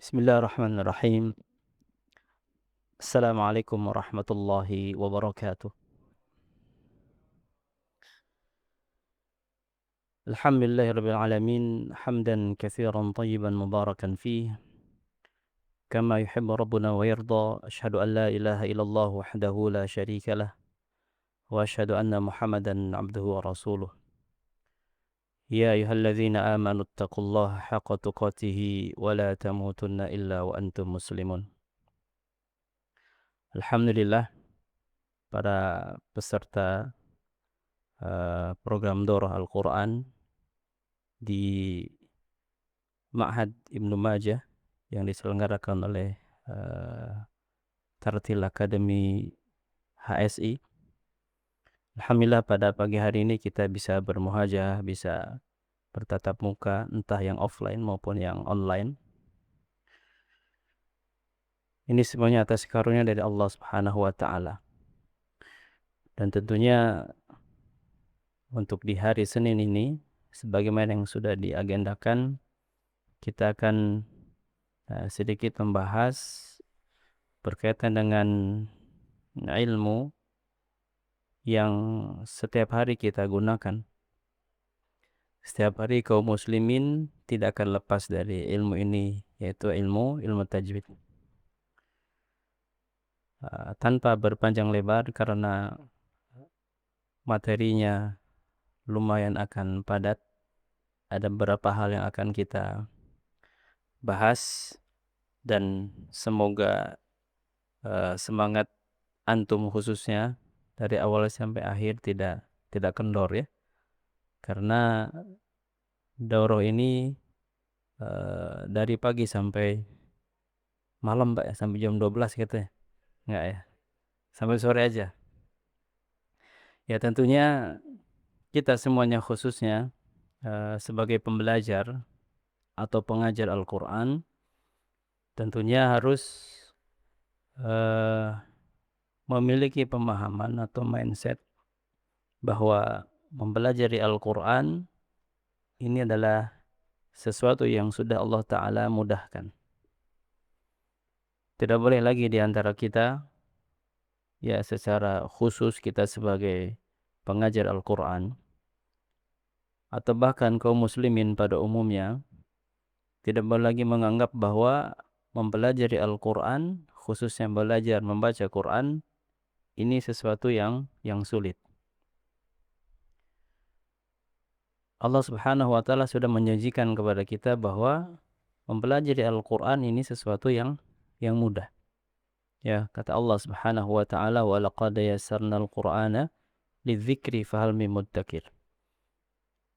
Bismillahirrahmanirrahim. Assalamualaikum warahmatullahi wabarakatuh. Alhamdulillahirabbil alamin, hamdan katsiran tayyiban mubarakan fih, kama yuhibbu rabbuna wa yarda. Asyhadu an la ilaha illallah wahdahu la syarika lah, wa asyhadu anna Muhammadan abduhu wa rasuluh. Ya ayyuhalladzina amanu taqullaha haqqa tuqatih wa la tamutunna illa wa antum muslimun. Alhamdulillah, para peserta program Daurah Al-Quran di Ma'had Ibnu Majah yang diselenggarakan oleh Tartil Academy HSI. Alhamdulillah pada pagi hari ini kita bisa bermuhajah, bisa bertatap muka, entah yang offline maupun yang online. Ini semuanya atas karunia dari Allah Subhanahu wa taala. Dan tentunya untuk di hari Senin ini, sebagaimana yang sudah diagendakan, kita akan sedikit membahas berkaitan dengan ilmu yang setiap hari kita gunakan. Setiap hari kaum muslimin tidak akan lepas dari ilmu ini, yaitu ilmu tajwid. Tanpa berpanjang lebar karena materinya lumayan akan padat, ada beberapa hal yang akan kita bahas dan semoga semangat antum khususnya dari awal sampai akhir tidak kendor ya. Karena daurah ini dari pagi sampai malam Mbak ya, sampai jam 12 gitu ya. Enggak ya. Sampai sore aja. Ya tentunya kita semuanya khususnya sebagai pembelajar atau pengajar Al-Qur'an tentunya harus memiliki pemahaman atau mindset bahwa mempelajari Al-Qur'an ini adalah sesuatu yang sudah Allah Ta'ala mudahkan. Tidak boleh lagi di antara kita, ya secara khusus kita sebagai pengajar Al-Quran, atau bahkan kaum muslimin pada umumnya, tidak boleh lagi menganggap bahwa mempelajari Al-Quran, khususnya belajar membaca Quran, ini sesuatu yang sulit. Allah Subhanahu wa Ta'ala sudah menjanjikan kepada kita bahwa mempelajari Al-Quran ini sesuatu yang mudah. Ya, kata Allah Subhanahu wa Ta'ala, wa laqad yassarnal Qur'ana lidzikri fahal min muddakir.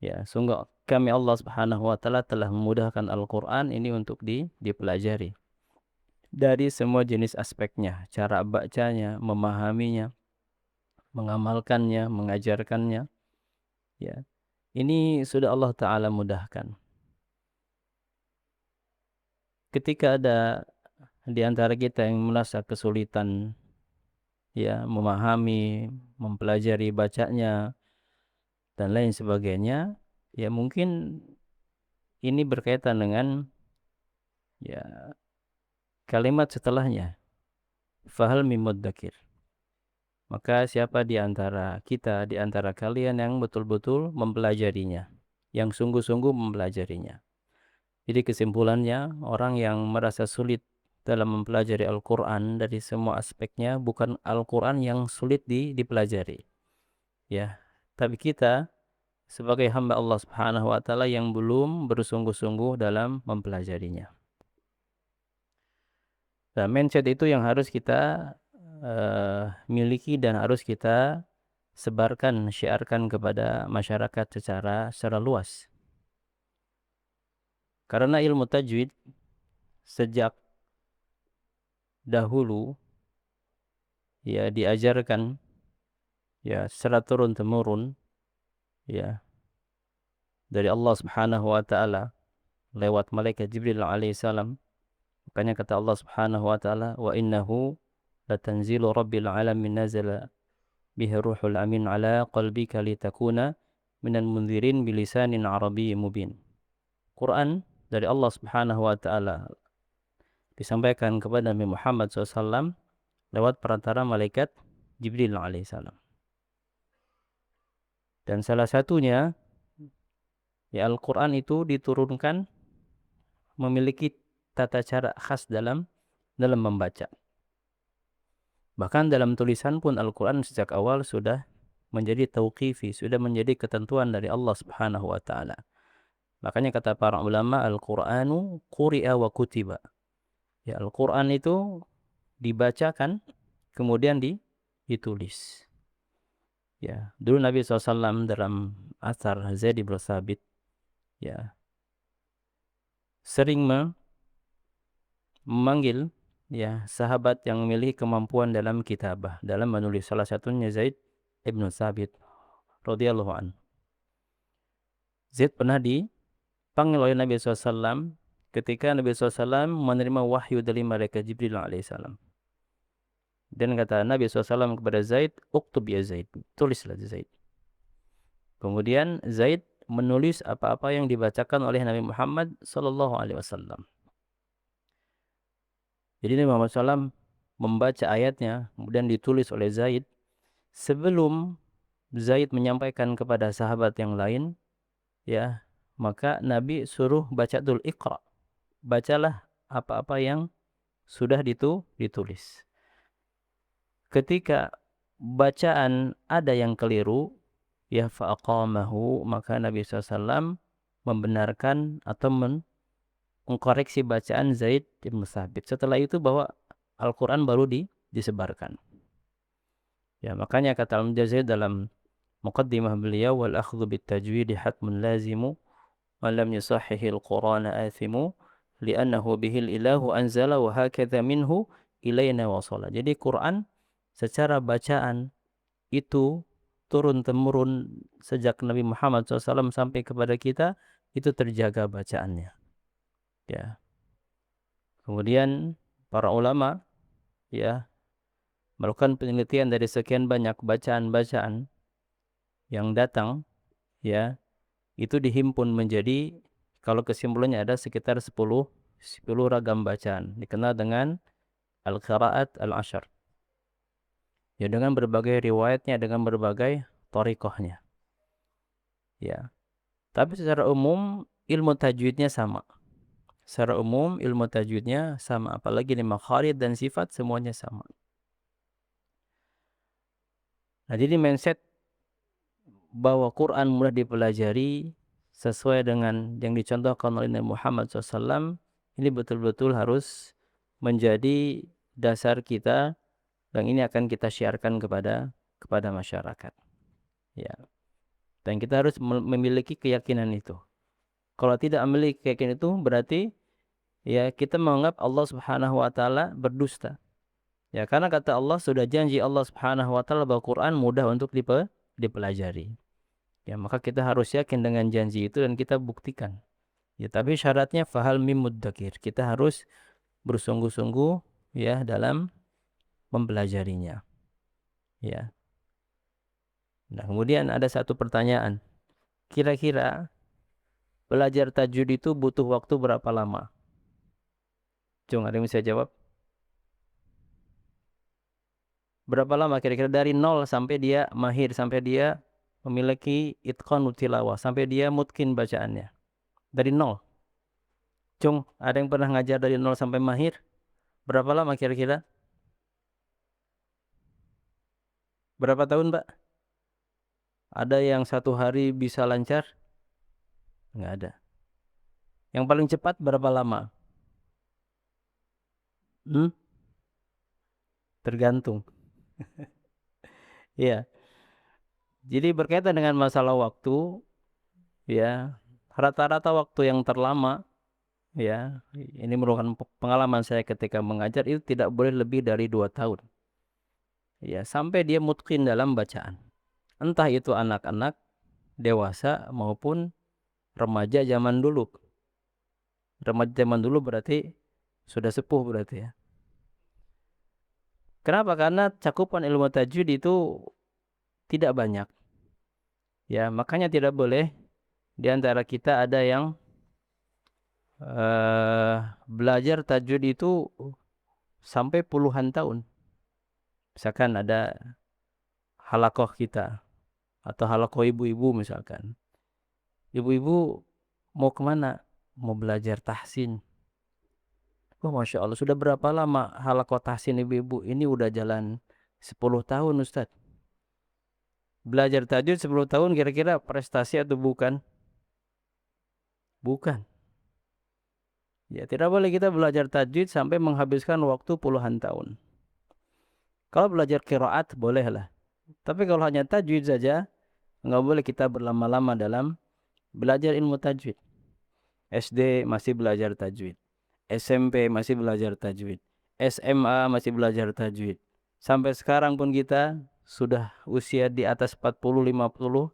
Ya, sungguh kami Allah Subhanahu wa Ta'ala telah memudahkan Al-Quran ini untuk dipelajari dari semua jenis aspeknya, cara bacanya, memahaminya, mengamalkannya, mengajarkannya. Ya, ini sudah Allah Ta'ala mudahkan. Ketika ada di antara kita yang merasa kesulitan ya memahami, mempelajari bacanya dan lain sebagainya, ya mungkin ini berkaitan dengan ya kalimat setelahnya, fahal min muddakir. Maka siapa di antara kita, di antara kalian yang betul-betul mempelajarinya, yang sungguh-sungguh mempelajarinya. Jadi kesimpulannya, orang yang merasa sulit dalam mempelajari Al-Quran dari semua aspeknya, bukan Al-Quran yang sulit dipelajari. Ya, tapi kita sebagai hamba Allah Subhanahu wa Ta'ala yang belum bersungguh-sungguh dalam mempelajarinya. Nah, mindset itu yang harus kita miliki dan harus kita sebarkan, syiarkan kepada masyarakat secara luas. Karena ilmu tajwid sejak dahulu ya diajarkan ya secara turun temurun ya dari Allah Subhanahu wa Ta'ala lewat malaikat Jibril alaihissalam. Makanya kata Allah Subhanahu wa Ta'ala, wa innahu latanzilu rabbil alamin nazala bihi ruhul amin ala qalbika litakuna minal munzirin bilisanin arabiyyin mubin. Quran dari Allah Subhanahu wa Ta'ala disampaikan kepada Nabi Muhammad SAW lewat perantara malaikat Jibril alaihissalam. Dan salah satunya, ya, Al-Quran itu diturunkan memiliki tata cara khas dalam membaca. Bahkan dalam tulisan pun Al-Quran sejak awal sudah menjadi tauqifi, sudah menjadi ketentuan dari Allah Subhanahu wa taala. Makanya kata para ulama, Al-Qur'anu quri'a wa kutiba. Ya, Al-Qur'an itu dibacakan kemudian ditulis. Ya, dulu Nabi SAW dalam athar Zaid bin Thabit, ya, sering memanggil, ya, sahabat yang memiliki kemampuan dalam kitabah, dalam menulis. Salah satunya Zaid ibn Thabit radhiyallahu anhu. Zaid pernah dipanggil oleh Nabi SAW ketika Nabi SAW menerima wahyu dari malaikat Jibril alaihissalam. Dan kata Nabi SAW kepada Zaid, "Uktub ya Zaid." Tulislah Zaid. Kemudian Zaid menulis apa-apa yang dibacakan oleh Nabi Muhammad SAW. Jadi Nabi Muhammad SAW membaca ayatnya, kemudian ditulis oleh Zaid. Sebelum Zaid menyampaikan kepada sahabat yang lain, ya, maka Nabi suruh baca dulu, Iqra. Bacalah apa-apa yang sudah ditulis. Ketika bacaan ada yang keliru, ya, fa'aqamahu, maka Nabi SAW membenarkan atau mengkoreksi bacaan Zaid bin Thabit. Setelah itu bahwa Al-Quran baru disebarkan. Ya, makanya kata Al-Mujazzid dalam muqaddimah beliau, wal akhdhu bit tajwid hatmun lazimu wa lam yusahhihil Qur'ana athimu li'annahu bihil ilahu anzala wa hakadha minhu ilaina wasala. Jadi Quran secara bacaan itu turun-temurun sejak Nabi Muhammad SAW sampai kepada kita, itu terjaga bacaannya. Ya. Kemudian para ulama, ya, melakukan penelitian dari sekian banyak bacaan-bacaan yang datang, ya, itu dihimpun menjadi, kalau kesimpulannya ada sekitar 10 ragam bacaan, dikenal dengan Al-Qira'at Al-Ashar. Ya, dengan berbagai riwayatnya, dengan berbagai thariqahnya. Ya. Tapi secara umum ilmu tajwidnya sama. Secara umum ilmu tajwidnya sama, apalagi di makharid dan sifat semuanya sama. Nah, jadi mindset bahwa Quran mudah dipelajari sesuai dengan yang dicontohkan oleh Nabi Muhammad SAW, ini betul-betul harus menjadi dasar kita, dan ini akan kita syiarkan kepada masyarakat. Ya. Dan kita harus memiliki keyakinan itu. Kalau tidak memiliki keyakinan itu, berarti, ya, kita menganggap Allah Subhanahu wa taala berdusta. Ya, karena kata Allah, sudah janji Allah Subhanahu wa taala bahwa Quran mudah untuk dipelajari. Ya, maka kita harus yakin dengan janji itu dan kita buktikan. Ya, tapi syaratnya fahal mim muddakir. Kita harus bersungguh-sungguh, ya, dalam mempelajarinya. Ya. Nah, kemudian ada satu pertanyaan. Kira-kira belajar tajwid itu butuh waktu berapa lama? Cung, ada yang bisa jawab? Berapa lama kira-kira dari nol sampai dia mahir, sampai dia memiliki itqan tilawah, sampai dia mutkin bacaannya? Dari nol. Cung, ada yang pernah ngajar dari nol sampai mahir? Berapa lama kira-kira? Berapa tahun, Mbak? Ada yang 1 hari bisa lancar? Nggak ada. Yang paling cepat berapa lama? Tergantung. Iya. Jadi berkaitan dengan masalah waktu, ya, rata-rata waktu yang terlama, ya, ini merupakan pengalaman saya ketika mengajar, itu tidak boleh lebih dari 2 tahun. Ya, sampai dia mutqin dalam bacaan. Entah itu anak-anak, dewasa maupun remaja zaman dulu. Remaja zaman dulu berarti sudah sepuh berarti, ya. Kenapa? Karena cakupan ilmu tajwid itu tidak banyak. Ya, makanya tidak boleh di antara kita ada yang belajar tajwid itu sampai puluhan tahun. Misalkan ada halaqah kita atau halaqah ibu-ibu misalkan. Ibu-ibu mau kemana? Mau belajar tahsin. Oh, Masya Allah, sudah berapa lama halaqah tahsin ibu-ibu? Ini udah jalan 10 tahun, Ustaz. Belajar tajwid 10 tahun kira-kira prestasi atau bukan? Bukan. Ya, tidak boleh kita belajar tajwid sampai menghabiskan waktu puluhan tahun. Kalau belajar qiraat bolehlah. Tapi kalau hanya tajwid saja, nggak boleh kita berlama-lama dalam belajar ilmu tajwid. SD masih belajar tajwid. SMP masih belajar tajwid. SMA masih belajar tajwid. Sampai sekarang pun kita sudah usia di atas 40-50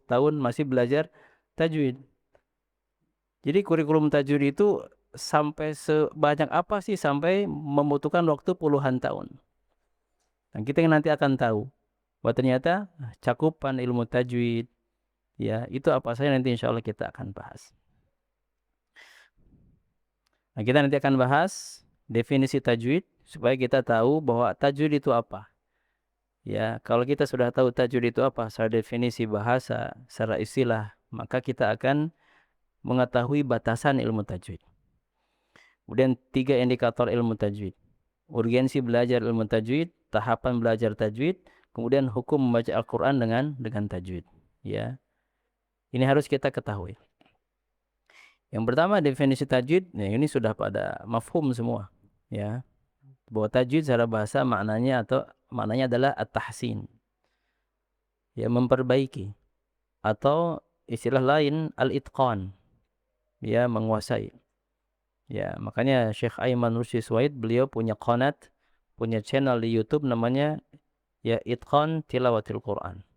tahun masih belajar tajwid. Jadi kurikulum tajwid itu sampai sebanyak apa sih sampai membutuhkan waktu puluhan tahun. Dan kita nanti akan tahu bahwa ternyata cakupan ilmu tajwid ya itu apa saja nanti insya Allah kita akan bahas. Nah, kita nanti akan bahas definisi tajwid supaya kita tahu bahwa tajwid itu apa. Ya, kalau kita sudah tahu tajwid itu apa secara definisi bahasa, secara istilah, maka kita akan mengetahui batasan ilmu tajwid. Kemudian 3 indikator ilmu tajwid. Urgensi belajar ilmu tajwid, tahapan belajar tajwid, kemudian hukum membaca Al-Qur'an dengan tajwid, ya. Ini harus kita ketahui. Yang pertama definisi tajwid, ya ini sudah pada mafhum semua, ya. Bahwa tajwid secara bahasa maknanya adalah at-tahsin. Ya, memperbaiki atau istilah lain al-itqan, ya, menguasai. Ya, makanya Syekh Aiman Rusdi Suwaid beliau punya qanat, punya channel di YouTube namanya ya Itqan Tilawatil Quran.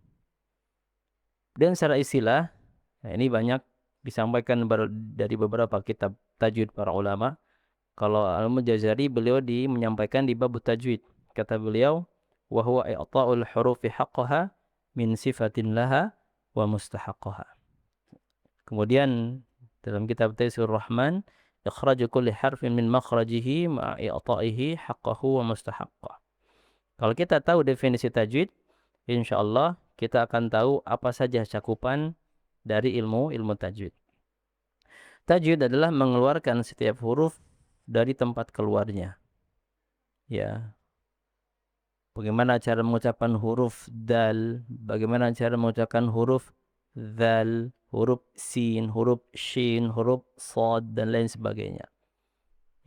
Dan secara istilah, nah ini banyak disampaikan dari beberapa kitab tajwid para ulama. Kalau Al-Mujazari beliau menyampaikan di bab tajwid. Kata beliau, wa huwa i'ta'ul hurufi haqqaha min sifatin laha wa mustahaqqaha. Kemudian dalam kitab Taisir Rahman, ikhraju kulli harfin min makhrajihi ma'a i'ta'ihi haqqahu wa mustahaqqah. Kalau kita tahu definisi tajwid, insyaallah kita akan tahu apa saja cakupan dari ilmu tajwid. Tajwid adalah mengeluarkan setiap huruf dari tempat keluarnya. Ya. Bagaimana cara mengucapkan huruf dal, bagaimana cara mengucapkan huruf zal, huruf sin, huruf shin, huruf sad dan lain sebagainya.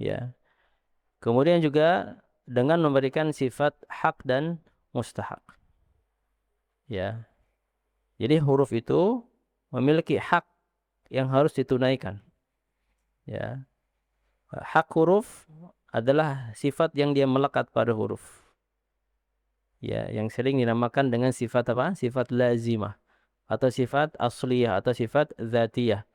Ya. Kemudian juga dengan memberikan sifat hak dan mustahak. Ya. Jadi huruf itu memiliki hak yang harus ditunaikan. Ya. Hak huruf adalah sifat yang dia melekat pada huruf. Ya, yang sering dinamakan dengan sifat apa? Sifat lazimah atau sifat asliyah atau sifat dzatiyah.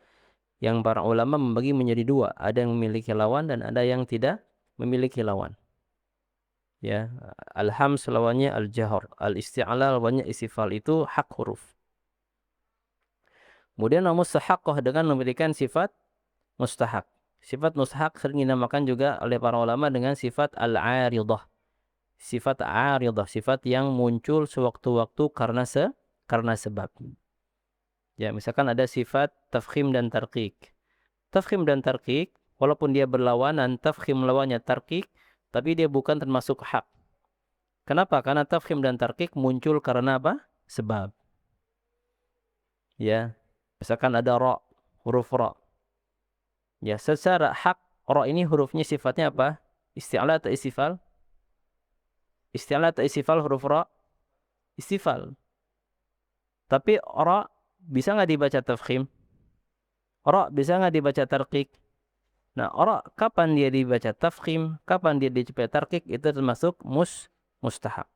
Yang para ulama membagi menjadi dua, ada yang memiliki lawan dan ada yang tidak memiliki lawan. Ya, al-hams lawannya al-jahr, al-isti'la lawannya istifal, itu hak huruf. Kemudian mustahaqqah dengan memberikan sifat mustahak. Sifat mustahak sering dinamakan juga oleh para ulama dengan sifat al-'aridah. Sifat 'aridah, sifat yang muncul sewaktu-waktu karena sebab. Ya, misalkan ada sifat tafkhim dan tarqiq. Tafkhim dan tarqiq, walaupun dia berlawanan, tafkhim lawannya tarqiq, tapi dia bukan termasuk hak. Kenapa? Karena tafkhim dan tarqiq muncul karena apa? Sebab. Ya, misalkan ada ra, huruf ra. Ya, secara hak ra ini hurufnya sifatnya apa? Isti'la atau istifal? Isti'la atau istifal huruf ra? Istifal. Tapi ra bisa nggak dibaca tafkhim? Ra bisa nggak dibaca tarqiq? Nah, ra kapan dia dibaca tafkhim, kapan dia dibaca tarqiq, itu termasuk mustahab.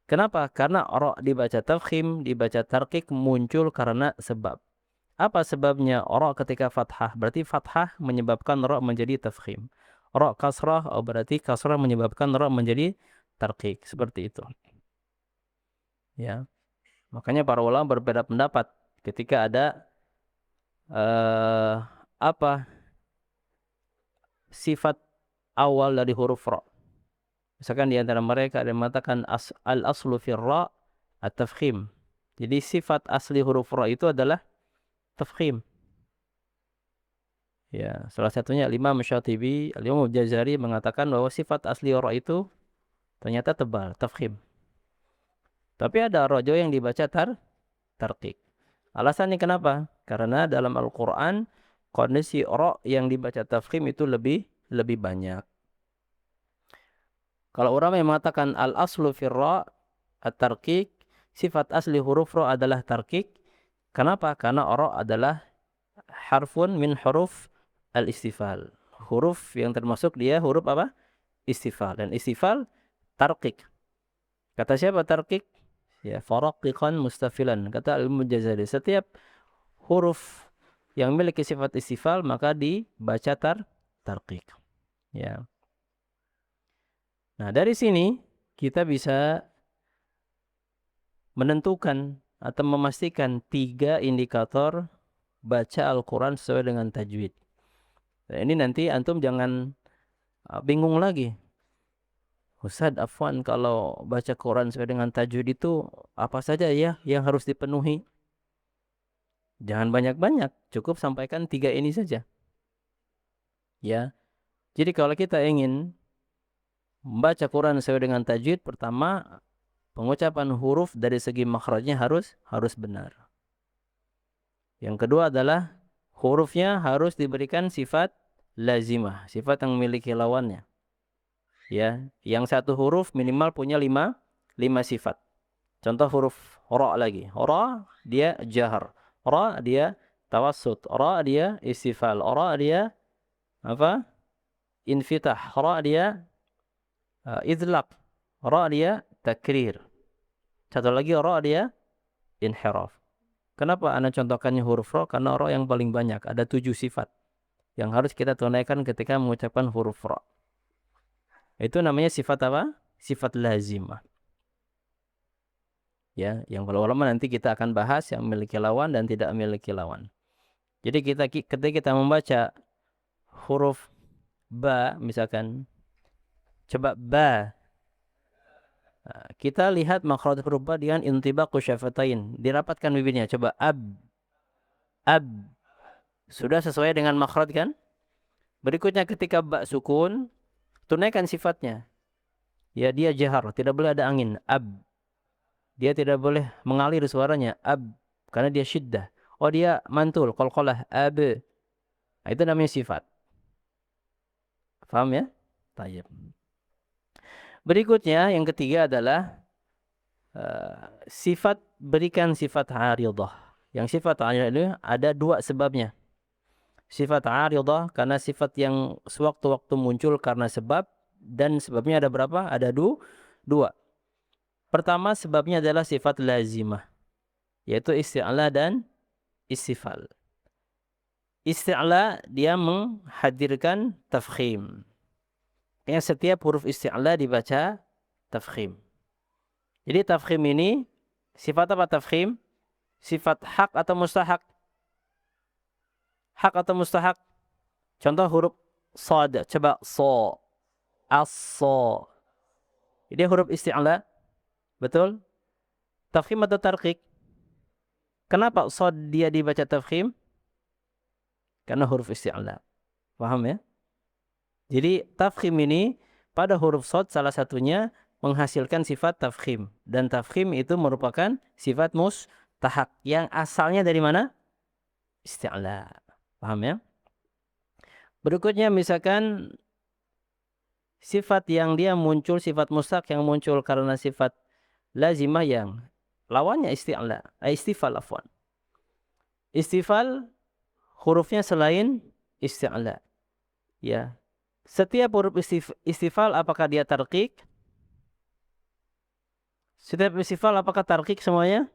Kenapa? Karena ra dibaca tafkhim, dibaca tarqiq muncul karena sebab. Apa sebabnya? Ra ketika fathah, berarti fathah menyebabkan ra menjadi tafkhim. Ra kasrah, berarti kasrah menyebabkan ra menjadi tarqiq. Seperti itu. Ya. Makanya para ulama berbeda pendapat ketika ada apa sifat awal dari huruf ra. Misalkan di antara mereka ada yang mengatakan al-aslu fir ra at-tafkhim. Jadi sifat asli huruf ra itu adalah tafkhim. Ya, salah satunya Imam Syatibi, Imam Jazari mengatakan bahwa sifat asli ra itu ternyata tebal, tafkhim. Tapi ada ra yang dibaca tarqiq. Alasannya kenapa? Karena dalam Al-Qur'an kondisi ra yang dibaca tafkhim itu lebih banyak. Kalau orang yang mengatakan al-aslu fir ra at-tarqiq, sifat asli huruf ra adalah tarqiq. Kenapa? Karena ra adalah harfun min huruf al-istifal. Huruf yang termasuk dia huruf apa? Istifal. Dan istifal tarqiq. Kata siapa tarqiq? Ya, faraqiqan mustafilan. Kata Al-Mujazari. Setiap huruf yang memiliki sifat istifal maka dibaca tarqiq. Ya. Nah, dari sini kita bisa menentukan atau memastikan 3 indikator baca Al-Quran sesuai dengan tajwid. Nah, ini nanti antum jangan bingung lagi. Ustadz Afwan, kalau baca Quran sesuai dengan tajwid itu apa saja ya yang harus dipenuhi? Jangan banyak-banyak, cukup sampaikan 3 ini saja. Ya. Jadi kalau kita ingin membaca Quran sesuai dengan tajwid, pertama pengucapan huruf dari segi makhrajnya harus benar. Yang kedua adalah hurufnya harus diberikan sifat lazimah, sifat yang memiliki lawannya. Ya, yang satu huruf minimal punya 5 sifat. Contoh huruf ra lagi. Ra dia jahar, ra dia tawassut, ra dia istifal, ra dia apa? Infitah, ra dia idlaq, ra dia takrir. Satu lagi ra dia inhiraf. Kenapa ana contohkannya huruf ra? Karena ra yang paling banyak, ada 7 sifat yang harus kita tunaikan ketika mengucapkan huruf ra. Itu namanya sifat apa? Sifat lazimah. Ya, yang para ulama nanti kita akan bahas yang memiliki lawan dan tidak memiliki lawan. Jadi ketika kita membaca huruf ba misalkan, coba ba. Nah, kita lihat makhraj huruf ba dengan intibaqu syafatain, dirapatkan bibirnya. Coba ab. Sudah sesuai dengan makhraj kan? Berikutnya ketika ba sukun, tunaikan sifatnya. Ya, dia jahar, tidak boleh ada angin. Ab. Dia tidak boleh mengalir suaranya. Ab. Karena dia syiddah. Oh, dia mantul, qalqalah, ab. Nah, itu namanya sifat. Paham ya? Tayyib. Berikutnya yang ketiga adalah berikan sifat aridah. Yang sifat aridah ini ada 2 sebabnya. Sifat aridah karena sifat yang sewaktu-waktu muncul karena sebab, dan sebabnya ada berapa? Ada 2. Pertama sebabnya adalah sifat lazimah, yaitu isti'la dan istifal. Isti'la dia menghadirkan tafkhim. Yang setiap huruf isti'la dibaca tafkhim. Jadi tafkhim ini sifat apa tafkhim? Sifat hak atau mustahak? Hak atau mustahak? Contoh huruf shad, coba so, as-so. Jadi huruf isti'la, betul? Tafkhim atau tarqiq? Kenapa shad dia dibaca tafkhim? Karena huruf isti'la. Paham ya? Jadi tafkhim ini pada huruf shad salah satunya menghasilkan sifat tafkhim. Dan tafkhim itu merupakan sifat mustahak yang asalnya dari mana? Isti'la. Paham ya? Berikutnya misalkan sifat yang dia muncul, sifat mustahak yang muncul karena sifat lazimah yang lawannya isti'la, istifal afwan. Istifal hurufnya selain isti'la. Ya. Setiap huruf istifal apakah dia tarqiq? Setiap istifal apakah tarqiq semuanya?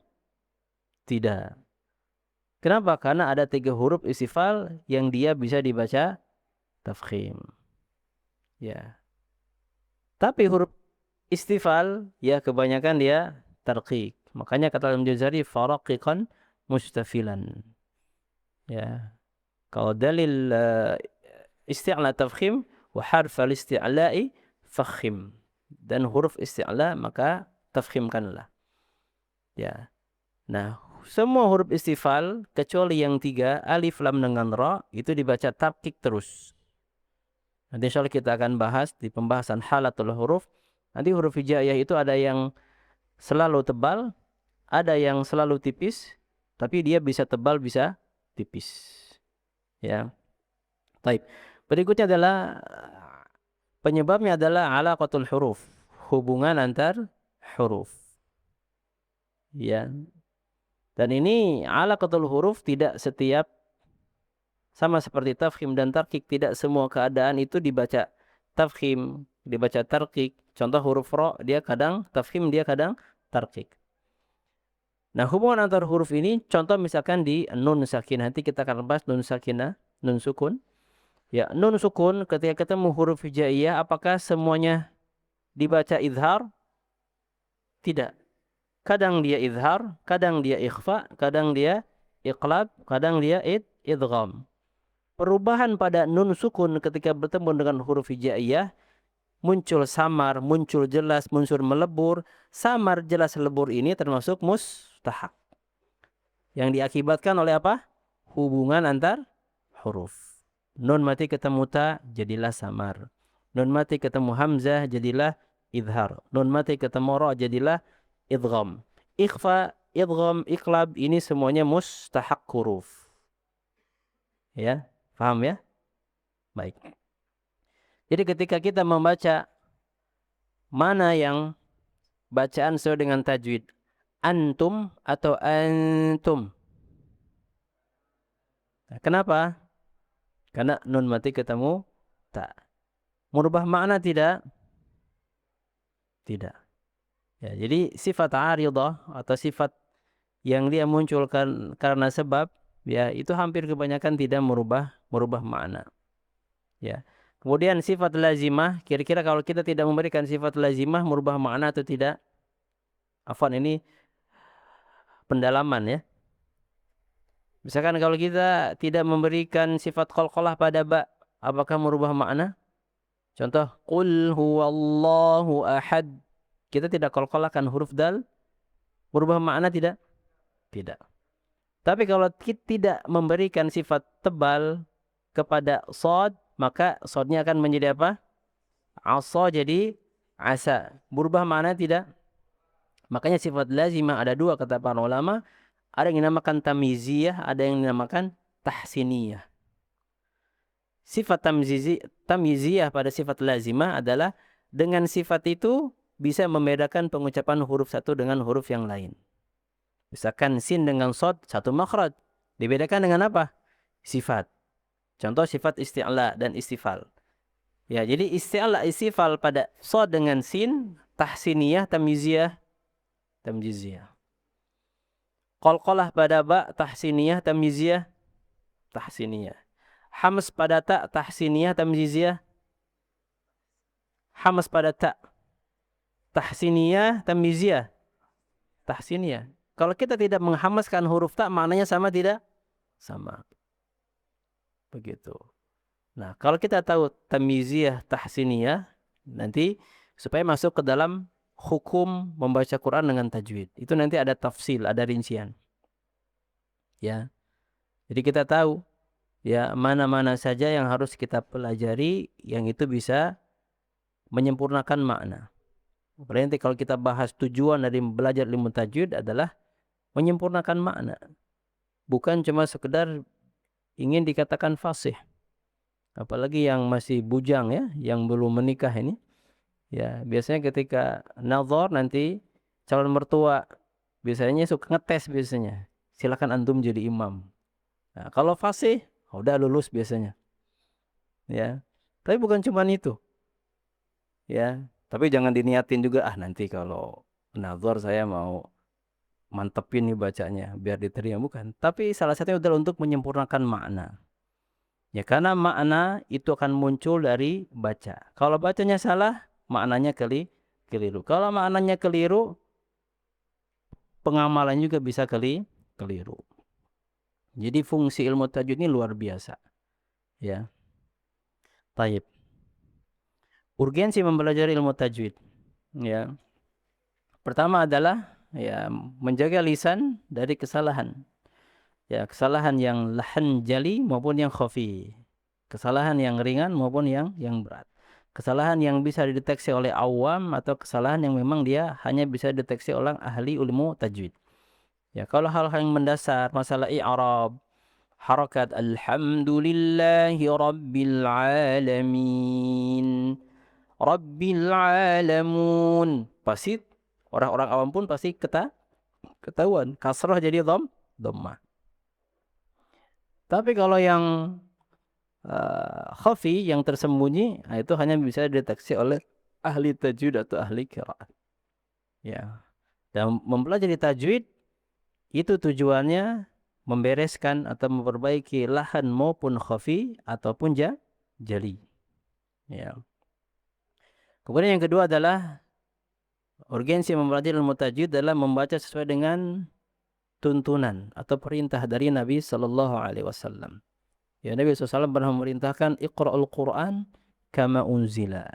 Tidak. Kenapa? Karena ada 3 huruf istifal yang dia bisa dibaca tafkhim. Ya. Tapi huruf istifal ya kebanyakan dia tarqiq. Makanya kata Al-Jazari faraqiqan mustafilan. Ya. Kalau dalil isti'la tafkhim wa harfal isti'la'i fakhim. Dan huruf isti'la maka tafkhimkanlah. Ya. Nah, semua huruf istifal kecuali yang 3 alif, lam dengan ra itu dibaca tarqiq terus. Nanti insyaallah kita akan bahas di pembahasan halatul huruf. Nanti huruf hijaiyah itu ada yang selalu tebal, ada yang selalu tipis, tapi dia bisa tebal bisa tipis. Ya. Baik. Berikutnya adalah penyebabnya adalah alaqatul huruf, hubungan antar huruf. Ya. Dan ini alaqatul huruf tidak setiap sama seperti tafkhim dan tarqiq, tidak semua keadaan itu dibaca tafkhim, dibaca tarqiq. Contoh huruf ra dia kadang tafkhim, dia kadang tarqiq. Nah, hubungan antar huruf ini contoh misalkan di nun sakinah, nanti kita akan bahas nun sakinah, nun sukun. Ya, nun sukun ketika ketemu huruf hijaiyah apakah semuanya dibaca izhar? Tidak. Kadang dia izhar, kadang dia ikhfa, kadang dia iqlab, kadang dia idgham. Perubahan pada nun sukun ketika bertemu dengan huruf hijaiyah muncul samar, muncul jelas, muncul melebur. Samar, jelas, lebur ini termasuk mustahak. Yang diakibatkan oleh apa? Hubungan antar huruf. Nun mati ketemu ta, jadilah samar. Nun mati ketemu hamzah, jadilah idhar. Nun mati ketemu ra, jadilah idgham. Ikhfa, idgham, iqlab, ini semuanya mustahak huruf. Ya, paham ya? Baik. Jadi ketika kita membaca mana yang bacaan sesuai dengan tajwid, antum atau antum. Nah, kenapa? Karena nun mati ketemu ta. Merubah makna tidak? Tidak. Ya, jadi sifat aridah atau sifat yang dia munculkan karena sebab, ya itu hampir kebanyakan tidak merubah makna. Ya. Kemudian sifat lazimah, kira-kira kalau kita tidak memberikan sifat lazimah merubah makna atau tidak? Afwan, ini pendalaman ya. Misalkan kalau kita tidak memberikan sifat qalqalah pada ba, apakah merubah makna? Contoh, qul huwallahu ahad. Kita tidak qalqalahkan huruf dal, merubah makna tidak? Tidak. Tapi kalau kita tidak memberikan sifat tebal kepada shad, maka shadnya akan menjadi apa? Asa jadi asa. Berubah makna tidak? Makanya sifat lazimah ada dua kata para ulama. Ada yang dinamakan tamyiziyah, ada yang dinamakan tahsiniyah. Sifat tamyiziyah pada sifat lazimah adalah dengan sifat itu bisa membedakan pengucapan huruf satu dengan huruf yang lain. Misalkan sin dengan shad satu makhraj. Dibedakan dengan apa? Sifat. Contoh sifat isti'la dan istifal. Ya, jadi isti'la istifal pada shad dengan sin, tahsiniyah, tamyiziyah. Qalqalah pada ba, tahsiniyah, tahsiniyah. Hams pada ta, tahsiniyah, tamyiziyah. Hams pada ta, tahsiniyah, tahsiniyah. Kalau kita tidak menghamaskan huruf ta, maknanya sama tidak? Sama. Begitu. Nah, kalau kita tahu tamyiziyah, tahsiniyah, nanti supaya masuk ke dalam hukum membaca Quran dengan tajwid. Itu nanti ada tafsil, ada rincian. Ya. Jadi kita tahu ya mana-mana saja yang harus kita pelajari yang itu bisa menyempurnakan makna. Apalagi nanti kalau kita bahas tujuan dari belajar ilmu tajwid adalah menyempurnakan makna. Bukan cuma sekedar ingin dikatakan fasih. Apalagi yang masih bujang ya, yang belum menikah ini. Ya, biasanya ketika nazar nanti calon mertua biasanya suka ngetes biasanya. Silakan antum jadi imam. Nah, kalau fasih udah lulus biasanya. Ya. Tapi bukan cuma itu. Ya, tapi jangan diniatin juga nanti kalau nazar saya mau mantepin nih bacanya biar diterima, bukan. Tapi salah satunya adalah untuk menyempurnakan makna. Ya, karena makna itu akan muncul dari baca. Kalau bacanya salah, maknanya keliru. Kalau maknanya keliru, pengamalan juga bisa keliru. Jadi fungsi ilmu tajwid ini luar biasa. Ya. Taib. urgensi mempelajari ilmu tajwid. Ya. Pertama adalah ya menjaga lisan dari kesalahan. Ya, kesalahan yang lahan jali maupun yang khafi. Kesalahan yang ringan maupun yang berat. Kesalahan yang bisa dideteksi oleh awam atau kesalahan yang memang dia hanya bisa dideteksi oleh ahli ilmu tajwid. Ya, kalau hal-hal yang mendasar, masalah i'rab, harakat alhamdulillahi rabbil alamin. Rabbil alamun. Pasti orang-orang awam pun pasti ketahuan. Kasrah jadi dhammah. Tapi kalau yang khafi, yang tersembunyi, nah itu hanya bisa dideteksi oleh ahli tajwid atau ahli qiraat. Ya. Dan mempelajari tajwid itu tujuannya membereskan atau memperbaiki lahan maupun khafi ataupun jali. Ya. Kemudian yang kedua adalah urgensi mempelajari ilmu tajwid adalah membaca sesuai dengan tuntunan atau perintah dari Nabi Sallallahu Alaihi Wasallam. Ya, Nabi SAW pernah memerintahkan Iqra'ul Quran kama unzila.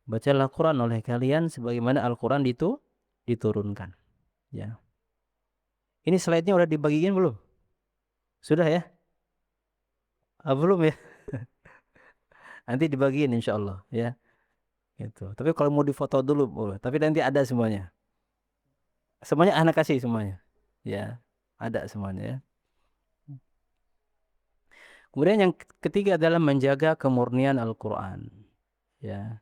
Bacalah Quran oleh kalian sebagaimana Al-Quran diturunkan. Ya. Ini slide-nya udah dibagiin belum? Sudah ya? Belum ya? Nanti dibagiin insya Allah ya. Gitu. Tapi kalau mau difoto dulu boleh. Tapi nanti ada semuanya. Semuanya anak kasih semuanya. Ya, ada semuanya ya. Kemudian yang ketiga adalah menjaga kemurnian Al-Quran. Ya.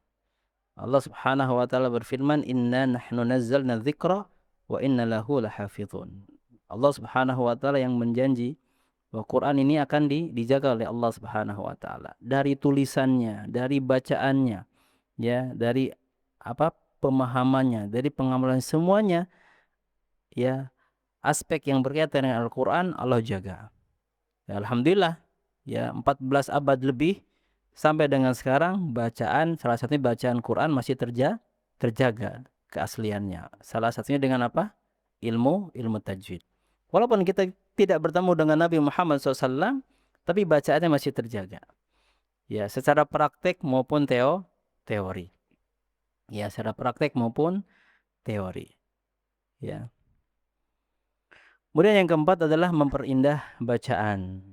Allah Subhanahu wa taala berfirman, "Inna nahnu nazzalna dzikra wa inna lahu lahafizun." Allah Subhanahu wa taala yang menjanji bahwa Quran ini akan dijaga oleh Allah Subhanahu wa taala dari tulisannya, dari bacaannya, ya, dari apa pemahamannya, dari pengamalan semuanya, ya, aspek yang berkaitan dengan Al-Qur'an Allah jaga. Ya, alhamdulillah, ya 14 abad lebih sampai dengan sekarang bacaan salah satunya bacaan Quran masih terjaga keasliannya. Salah satunya dengan apa? Ilmu tajwid. Walaupun kita tidak bertemu dengan Nabi Muhammad SAW, tapi bacaannya masih terjaga. Ya, secara praktek maupun teori. Ya, secara praktek maupun teori. Ya. Kemudian yang keempat adalah memperindah bacaan.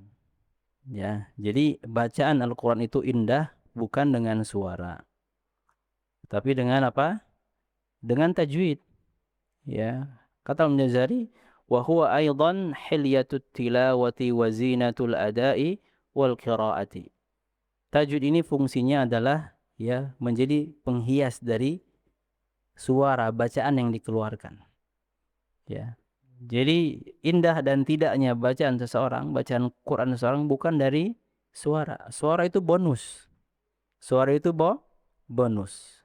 Ya, jadi bacaan Al-Quran itu indah bukan dengan suara, tapi dengan apa? Dengan tajwid. Ya, kata Al-Jazari, wa huwa aidan hilyatut tilawati wa zinatul adai wal qiraati. Tajwid ini fungsinya adalah ya menjadi penghias dari suara bacaan yang dikeluarkan. Ya. Jadi indah dan tidaknya bacaan seseorang, bacaan Quran seseorang bukan dari suara. Suara itu bonus. Suara itu bonus.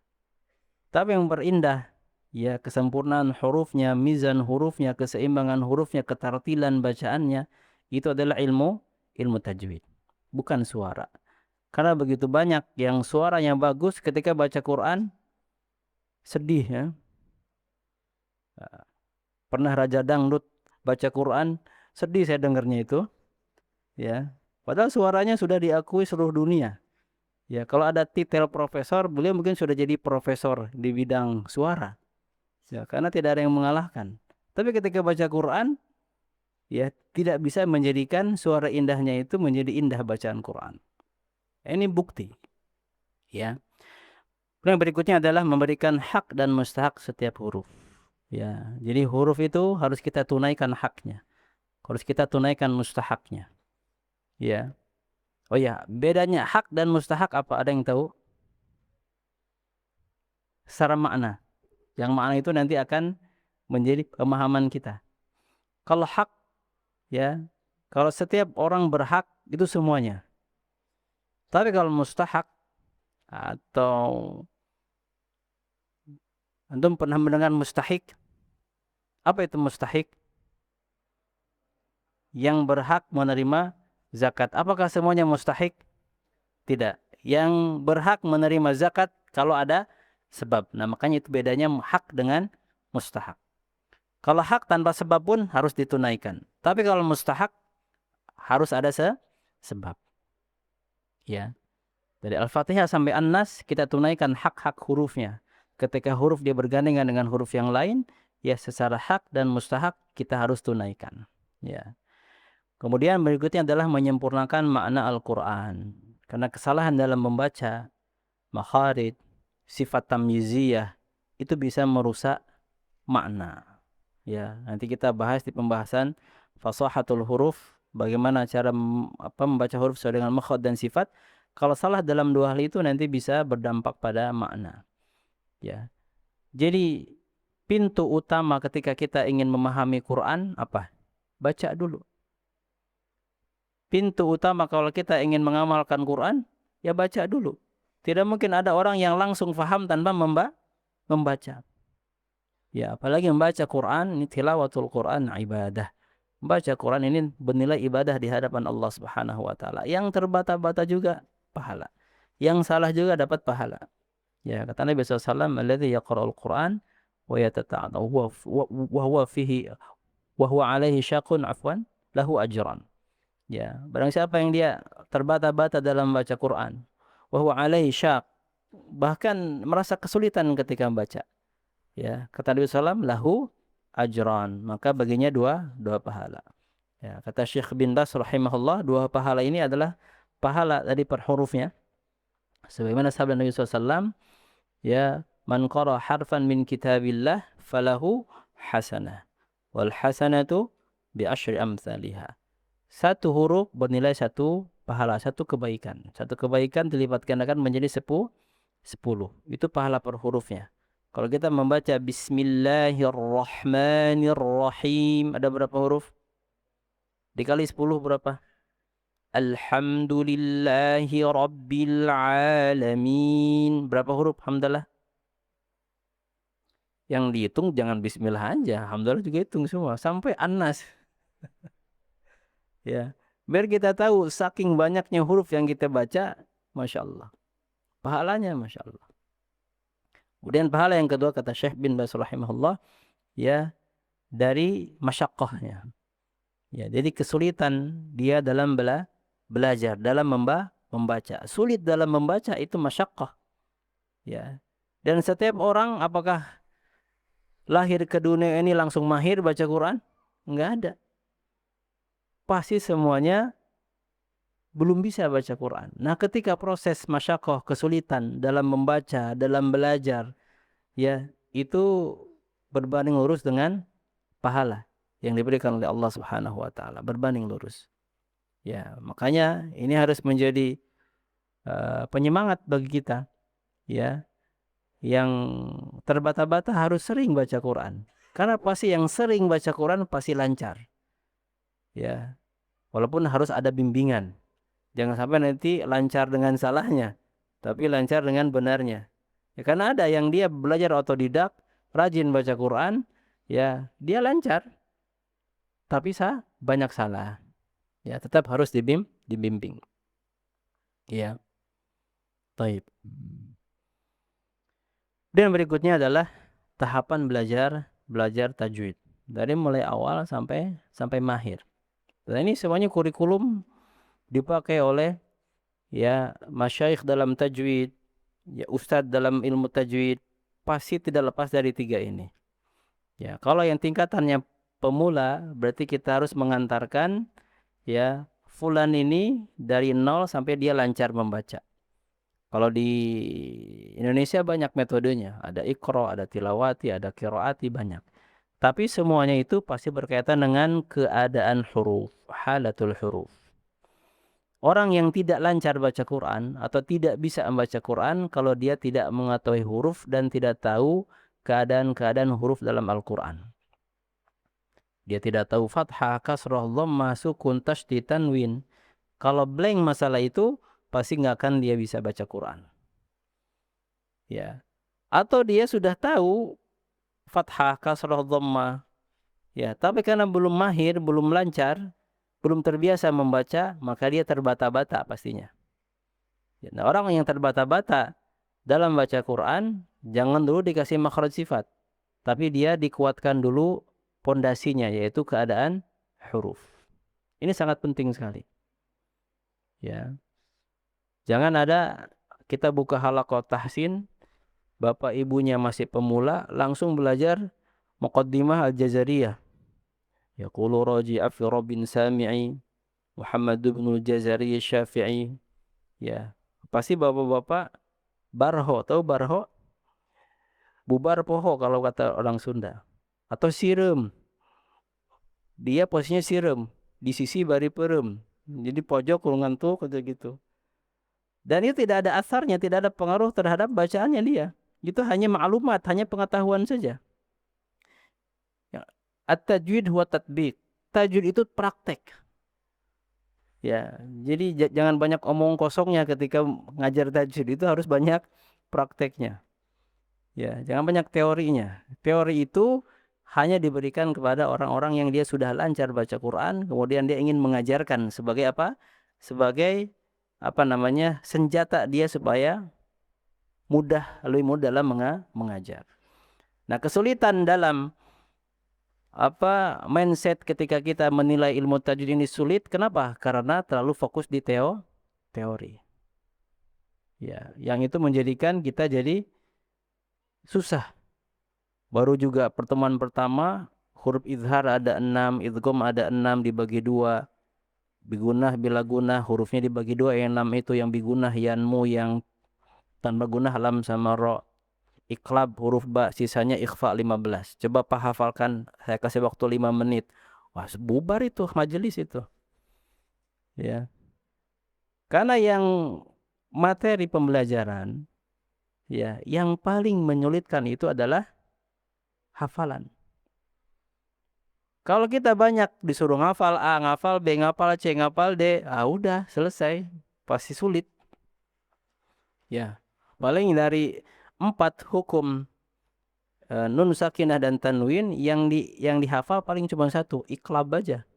Tapi yang berindah, ya kesempurnaan hurufnya, mizan hurufnya, keseimbangan hurufnya, ketartilan bacaannya, itu adalah ilmu tajwid, bukan suara. Karena begitu banyak yang suaranya bagus ketika baca Quran sedih ya. Pernah Raja Dangdut baca Quran, sedih saya dengarnya itu, ya. Padahal suaranya sudah diakui seluruh dunia. Ya, kalau ada titel profesor, beliau mungkin sudah jadi profesor di bidang suara. Ya, karena tidak ada yang mengalahkan. Tapi ketika baca Quran, ya tidak bisa menjadikan suara indahnya itu menjadi indah bacaan Quran. Ini bukti. Ya. Yang berikutnya adalah memberikan hak dan mustahak setiap huruf. Ya, jadi huruf itu harus kita tunaikan haknya. Harus kita tunaikan mustahaknya. Ya. Oh ya, bedanya hak dan mustahak apa? Ada yang tahu? Secara makna. Yang makna itu nanti akan menjadi pemahaman kita. Kalau hak, ya, kalau setiap orang berhak itu semuanya. Tapi kalau mustahak atau antum pernah mendengar mustahik? Apa itu mustahik? Yang berhak menerima zakat. Apakah semuanya mustahik? Tidak. Yang berhak menerima zakat kalau ada sebab. Nah, makanya itu bedanya hak dengan mustahak. Kalau hak tanpa sebab pun harus ditunaikan. Tapi kalau mustahak harus ada sebab. Ya. Dari Al-Fatihah sampai An-Nas kita tunaikan hak-hak hurufnya. Ketika huruf dia bergandengan dengan huruf yang lain, ya secara hak dan mustahak kita harus tunaikan. Ya. Kemudian berikutnya adalah menyempurnakan makna Al-Quran. Karena kesalahan dalam membaca, makharid, sifat tamyiziyah, itu bisa merusak makna. Ya, nanti kita bahas di pembahasan fasahatul huruf, bagaimana cara membaca huruf sesuai dengan makhraj dan sifat. Kalau salah dalam dua hal itu nanti bisa berdampak pada makna. Ya. Jadi pintu utama ketika kita ingin memahami Quran apa? Baca dulu. Pintu utama kalau kita ingin mengamalkan Quran, ya baca dulu. Tidak mungkin ada orang yang langsung faham tanpa membaca. Ya, apalagi membaca Quran, ini tilawatul Quran ibadah. Membaca Quran ini bernilai ibadah di hadapan Allah Subhanahu wa taala. Yang terbata-bata juga pahala. Yang salah juga dapat pahala. Ya, kata Nabi SAW, "Alladzi yaqra'ul Qur'an wa yatata'adha wa huwa fihi wa huwa 'alaihi syaqun afwan lahu ajran." Ya, barang siapa yang dia terbata-bata dalam membaca Quran, wa huwa 'alaihi syaq, bahkan merasa kesulitan ketika membaca. Ya, kata Nabi SAW, lahu ajran, maka baginya dua pahala. Ya, kata Syekh bin Bas rahimahullah, dua pahala ini adalah pahala dari per hurufnya. Sebagaimana sabda Nabi SAW, ya, man qara harfan min kitabillah falahu hasanah wal hasanatu bi asyri amsalihha. Satu huruf bernilai satu pahala, satu kebaikan. Satu kebaikan dilipat gandakan menjadi 10. Itu pahala per hurufnya. Kalau kita membaca Bismillahirrahmanirrahim, ada berapa huruf? Dikali 10 berapa? Alhamdulillahi Rabbil Alamin. Berapa huruf? Hamdalah. Yang dihitung jangan Bismillah aja. Hamdalah juga hitung semua. Sampai An-Nas. Ya. Biar kita tahu saking banyaknya huruf yang kita baca, Masya Allah. Pahalanya Masya Allah. Kemudian pahala yang kedua kata Syekh bin Baz rahimahullah, ya, dari masyaqqahnya. Ya, jadi kesulitan dia dalam belajar, dalam membaca. Sulit dalam membaca itu masyaqqah. Ya. Dan setiap orang apakah lahir ke dunia ini langsung mahir baca Quran? Enggak ada. Pasti semuanya belum bisa baca Quran. Nah, ketika proses masyaqqah, kesulitan dalam membaca, dalam belajar, ya, itu berbanding lurus dengan pahala yang diberikan oleh Allah Subhanahu wa taala, berbanding lurus. Ya, makanya ini harus menjadi penyemangat bagi kita, ya. Yang terbata-bata harus sering baca Quran. Karena pasti yang sering baca Quran pasti lancar. Ya. Walaupun harus ada bimbingan. Jangan sampai nanti lancar dengan salahnya, tapi lancar dengan benarnya. Ya, karena ada yang dia belajar otodidak, rajin baca Quran, ya, dia lancar. Tapi banyak salah. Ya, tetap harus dibimbing. Ya. Taib. Dan berikutnya adalah tahapan belajar tajwid. Dari mulai awal sampai mahir. Dan ini semuanya kurikulum dipakai oleh, ya, masyayikh dalam tajwid, ya, ustadz dalam ilmu tajwid, pasti tidak lepas dari tiga ini. Ya, kalau yang tingkatannya pemula berarti kita harus mengantarkan, ya, fulan ini dari nol sampai dia lancar membaca. Kalau di Indonesia banyak metodenya, ada Iqra, ada tilawati, ada qiraati, banyak. Tapi semuanya itu pasti berkaitan dengan keadaan huruf, halatul huruf. Orang yang tidak lancar baca Quran atau tidak bisa membaca Quran kalau dia tidak mengetahui huruf dan tidak tahu keadaan-keadaan huruf dalam Al-Quran. Dia tidak tahu fathah, kasrah, dhammah, sukun, tasydid, tanwin. Kalau blank masalah itu, pasti nggak akan dia bisa baca Quran. Ya. Atau dia sudah tahu fathah, kasrah, dhammah. Ya, tapi karena belum mahir, belum lancar, belum terbiasa membaca, maka dia terbata-bata pastinya. Ya, nah, orang yang terbata-bata dalam baca Quran, jangan dulu dikasih makhraj sifat. Tapi dia dikuatkan dulu pondasinya, yaitu keadaan huruf. Ini sangat penting sekali. Ya. Jangan ada kita buka halaqah tahsin, bapak ibunya masih pemula, langsung belajar Muqaddimah Al-Jazariyah. Yaqulu raji afi rabbin sami'i, Muhammad ibn Al-Jazari Syafi'i. Ya, pasti bapak-bapak barho, tahu barho? Bubar poho kalau kata orang Sunda. Atau sirem. Dia posisinya sirem, di sisi bari perem. Jadi pojok kurungan tuh kata gitu. Dan itu tidak ada asarnya, tidak ada pengaruh terhadap bacaannya dia. Itu hanya maklumat, hanya pengetahuan saja. Ya. At-tajwid huwa tatbiq. Tajwid itu praktek. Ya, jadi jangan banyak omong kosongnya ketika ngajar tajwid, itu harus banyak prakteknya. Ya, jangan banyak teorinya. Teori itu hanya diberikan kepada orang-orang yang dia sudah lancar baca Quran, kemudian dia ingin mengajarkan sebagai apa? Sebagai apa namanya? Senjata dia supaya lebih mudah dalam mengajar. Nah, kesulitan dalam mindset ketika kita menilai ilmu tajwid ini sulit, kenapa? Karena terlalu fokus di teori. Ya, yang itu menjadikan kita jadi susah. Baru juga pertemuan pertama, huruf izhar ada 6, idgham ada 6 dibagi 2. Bigunah bila gunah hurufnya dibagi 2, yang 6 itu yang bigunah yanmu, yang tanpa gunah lam sama ro. Iqlab huruf ba, sisanya ikhfa 15. Coba Pak hafalkan, saya kasih waktu 5 menit. Wah, bubar itu majelis itu. Ya. Karena yang materi pembelajaran, ya, yang paling menyulitkan itu adalah hafalan. Kalau kita banyak disuruh ngafal A, ngafal B, ngafal C, ngafal D, udah selesai, pasti sulit. Ya, paling dari 4 hukum nun sakinah dan tanwin yang dihafal paling cuma satu, iqlab aja.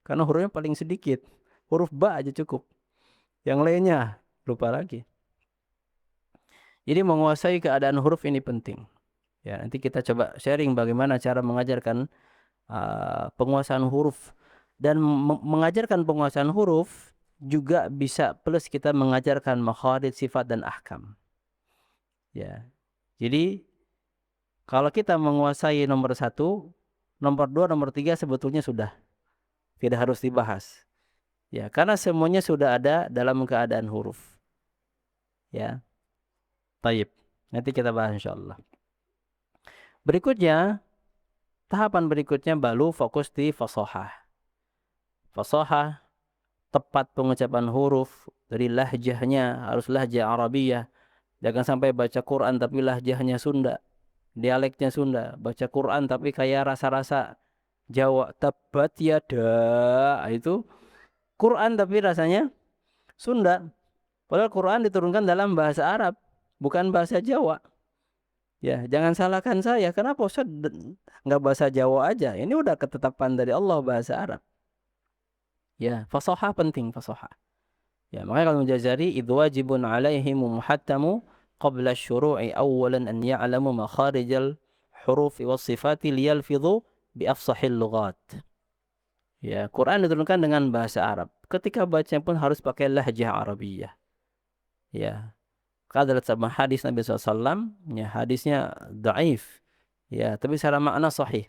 Karena hurufnya paling sedikit. Huruf ba aja cukup. Yang lainnya lupa lagi. Jadi menguasai keadaan huruf ini penting. Ya, nanti kita coba sharing bagaimana cara mengajarkan penguasaan huruf, dan mengajarkan penguasaan huruf juga bisa plus kita mengajarkan makharij, sifat dan ahkam. Ya. Jadi kalau kita menguasai nomor 1, nomor 2, nomor 3 sebetulnya sudah tidak harus dibahas. Ya, karena semuanya sudah ada dalam keadaan huruf. Ya. Taib. Nanti kita bahas insyaallah. Berikutnya, tahapan berikutnya baru fokus di fasahah. Fasahah, tepat pengucapan huruf, dari lahjahnya harus lahjah Arabiyah. Jangan sampai baca Quran tapi lahjahnya Sunda, dialeknya Sunda. Baca Quran tapi kayak rasa-rasa Jawa. Tabat yada, itu Quran tapi rasanya Sunda. Padahal Quran diturunkan dalam bahasa Arab, bukan bahasa Jawa. Ya, jangan salahkan saya. Kenapa Ustaz nggak bahasa Jawa aja? Ini udah ketetapan dari Allah bahasa Arab. Ya, fasahah penting, fasahah. Ya, makanya kalau Jazari, idh wajibun alaihim muhattamu qabla syuru'i awalan an ya'lamu makharijal hurufi was sifati liyalfidhu bi afsahil lughat. Ya, Quran diturunkan dengan bahasa Arab. Ketika baca pun harus pakai lahjah Arabiyah. Ya. Qadrat sama hadis Nabi SAW, ya, hadisnya dhaif. Ya, tapi secara makna sahih.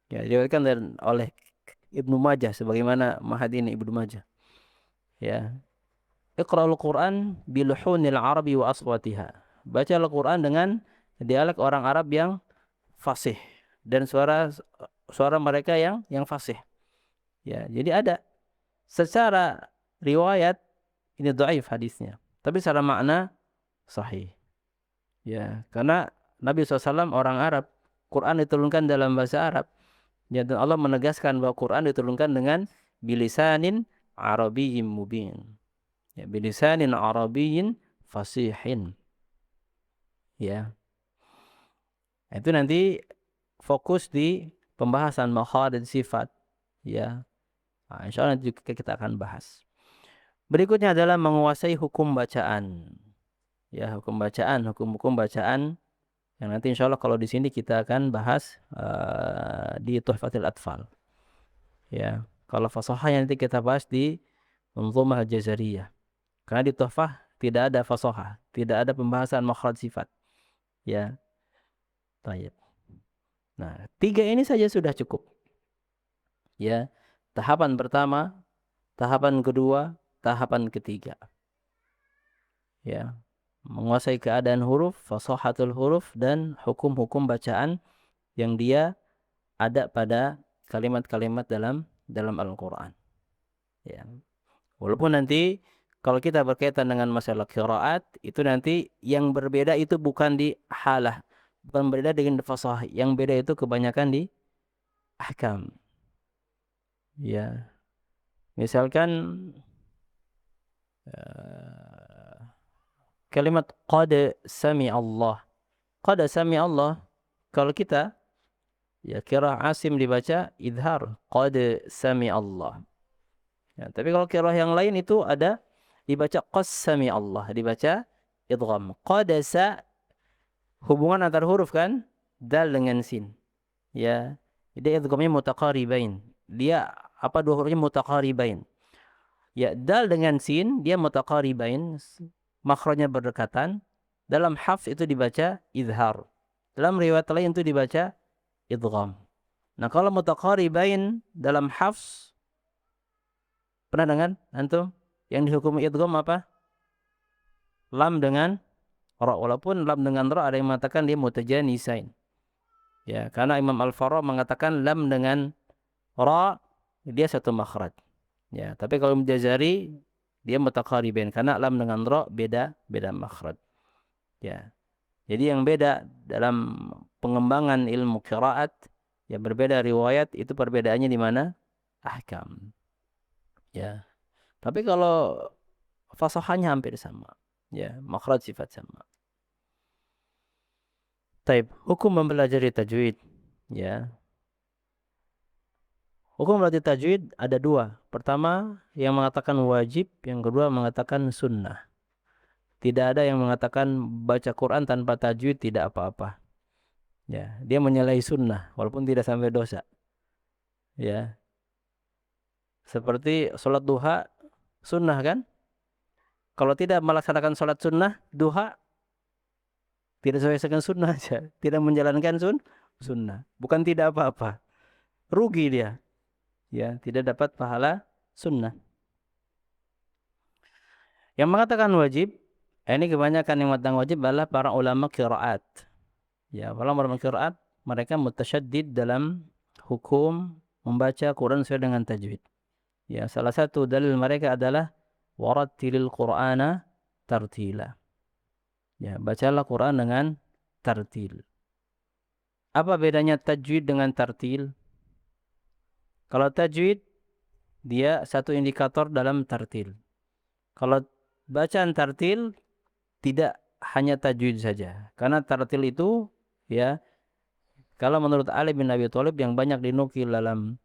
Ya, diriwayatkan oleh Ibnu Majah sebagaimana mahadini Ibnu Majah. Ya. Iqra'ul Quran biluhunil Arabi wa aswatiha. Baca Al-Quran dengan dialek orang Arab yang fasih dan suara mereka yang fasih. Ya, jadi ada secara riwayat ini dhaif hadisnya, tapi secara makna sahih. Ya, karena Nabi SAW orang Arab, Quran diturunkan dalam bahasa Arab. Ya, dan Allah menegaskan bahwa Quran diturunkan dengan bilisanin Arabiyyin mubin. Ya, bilisanin Arabiyyin fasihin. Ya. Itu nanti fokus di pembahasan makharij dan sifat. Ya. Nah, insya Allah nanti juga kita akan bahas. Berikutnya adalah menguasai hukum bacaan. Ya, hukum-hukum bacaan yang nanti insya Allah kalau di sini kita akan bahas di Tuhfatul Atfal. Ya, kalau fasahah nanti kita bahas di Manzumah Al-Jazariyah. Karena di Tuhfah tidak ada fasahah, tidak ada pembahasan makhraj sifat. Ya, baik. Nah, 3 ini saja sudah cukup. Ya, tahapan pertama, tahapan kedua, tahapan ketiga. Ya, menguasai keadaan huruf, fasahatul huruf, dan hukum-hukum bacaan yang dia ada pada kalimat-kalimat dalam Al-Quran. Ya. Walaupun nanti kalau kita berkaitan dengan masalah qiraat, itu nanti yang berbeda itu bukan di halah, bukan berbeda dengan fasahah. Yang beda itu kebanyakan di ahkam. Ya, misalkan eh, kalimat qad sami Allah. Qad sami Allah. Kalau kita ya kira Asim dibaca idhar qad sami Allah. Ya, tapi kalau qiraah yang lain itu ada dibaca qassami Allah, dibaca idgham. Qadasa hubungan antar huruf kan? Dal dengan sin. Ya. Jadi idghamnya mutaqaribain. Dia apa dua hurufnya mutaqaribain. Ya, dal dengan sin dia mutaqaribain, makhrajnya berdekatan. Dalam hafs itu dibaca izhar. Dalam riwayat lain itu dibaca idgham. Nah, kalau mutaqaribain dalam hafs pernah dengar antum yang dihukumi idgham apa? Lam dengan ra. Walaupun lam dengan ra ada yang mengatakan dia mutajanisain. Ya, karena Imam Al-Farra mengatakan lam dengan ra dia satu makhraj. Ya, tapi kalau Mujazari dia mutaqaribain karena lam dengan ra beda makhraj. Ya. Jadi yang beda dalam pengembangan ilmu qiraat ya berbeda riwayat itu perbedaannya di mana? Ahkam. Ya. Tapi kalau fasahanya hampir sama. Ya, makhraj sifat sama. Taib, hukum mempelajari tajwid. Ya. Hukum mempelajari tajwid ada dua. Pertama, yang mengatakan wajib, yang kedua mengatakan sunnah. Tidak ada yang mengatakan baca Quran tanpa tajwid tidak apa-apa. Ya, dia menyalahi sunnah walaupun tidak sampai dosa. Ya. Seperti sholat duha sunnah kan? Kalau tidak melaksanakan sholat sunnah duha tidak sesuai dengan sunnah aja, tidak menjalankan sunnah. Bukan tidak apa-apa. Rugi dia. Ya, tidak dapat pahala sunnah. Yang mengatakan wajib, ini kebanyakan yang mengatakan wajib adalah para ulama qiraat. Ya, para ulama qiraat mereka mutasyaddid dalam hukum membaca Quran sesuai dengan tajwid. Ya, salah satu dalil mereka adalah warattilil Qur'ana tartila. Ya, bacalah Quran dengan tartil. Apa bedanya tajwid dengan tartil? Kalau tajwid dia satu indikator dalam tartil. Kalau bacaan tartil tidak hanya tajwid saja. Karena tartil itu ya kalau menurut Ali bin Abi Thalib yang banyak dinukil dalam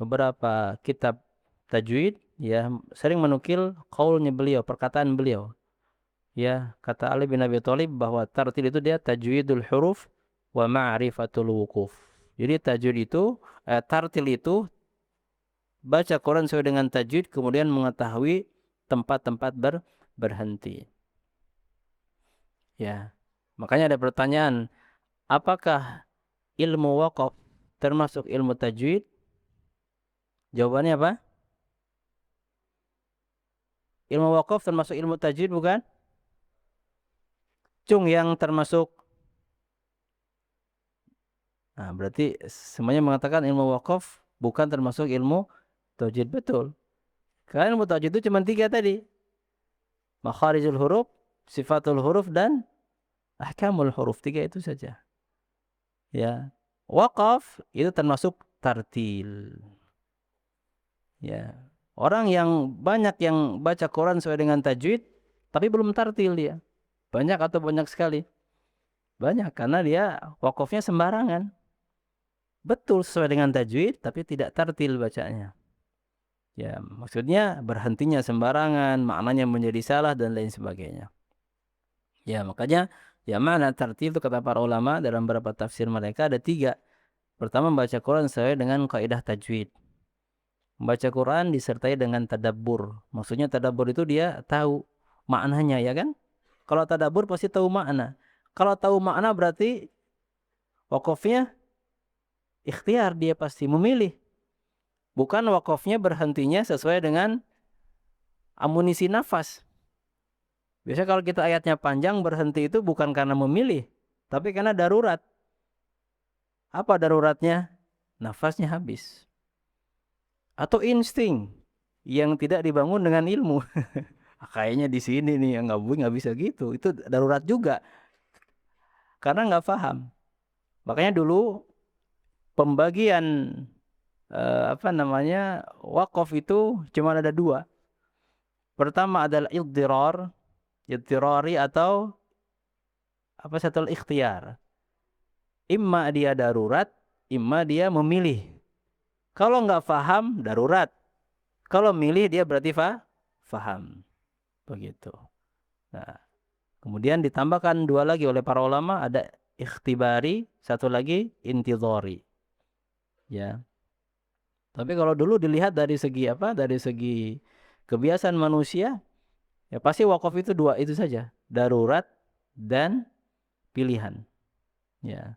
beberapa kitab tajwid ya sering menukil qaulnya beliau, perkataan beliau. Ya, kata Ali bin Abi Thalib bahwa tartil itu dia tajwidul huruf wa ma'rifatul wuquf. Jadi tajwid itu tartil itu baca Quran sesuai dengan tajwid kemudian mengetahui tempat-tempat berhenti. Ya. Makanya ada pertanyaan, apakah ilmu waqaf termasuk ilmu tajwid? Jawabannya apa? Ilmu waqaf termasuk ilmu tajwid bukan? Cung yang termasuk. Nah, berarti semuanya mengatakan ilmu waqaf bukan termasuk ilmu tajwid, betul. Karena ilmu tajwid itu cuma 3 tadi. Makharijul huruf, sifatul huruf, dan ahkamul huruf. 3 itu saja. Ya. Waqaf itu termasuk tartil. Ya. Orang yang banyak yang baca Quran sesuai dengan tajwid, tapi belum tartil dia. Banyak atau banyak sekali? Banyak, karena dia wakafnya sembarangan. Betul sesuai dengan tajwid, tapi tidak tartil bacanya. Ya, maksudnya berhentinya sembarangan, maknanya menjadi salah dan lain sebagainya. Ya, makanya ya makna tartil itu kata para ulama dalam beberapa tafsir mereka ada 3. Pertama, membaca Quran sesuai dengan kaidah tajwid. Membaca Quran disertai dengan tadabbur. Maksudnya tadabbur itu dia tahu maknanya, ya kan? Kalau tadabbur pasti tahu makna. Kalau tahu makna berarti wakafnya ikhtiar, dia pasti memilih. Bukan wakafnya berhentinya sesuai dengan amunisi nafas. Biasanya kalau kita ayatnya panjang berhenti itu bukan karena memilih, tapi karena darurat. Apa daruratnya? Nafasnya habis. Atau insting yang tidak dibangun dengan ilmu. Kayaknya di sini nih yang nggak bisa gitu. Itu darurat juga karena nggak paham. Makanya dulu pembagian wakaf itu cuma ada dua. Pertama adalah iddirari atau satu ikhtiar. Imma dia darurat, imma dia memilih. Kalau nggak paham darurat. Kalau milih dia berarti faham. Begitu. Nah, kemudian ditambahkan dua lagi oleh para ulama, ada ikhtibari, satu lagi intidhari. Ya. Tapi kalau dulu dilihat dari segi Dari segi kebiasaan manusia, ya pasti wakaf itu dua itu saja, darurat dan pilihan. Ya.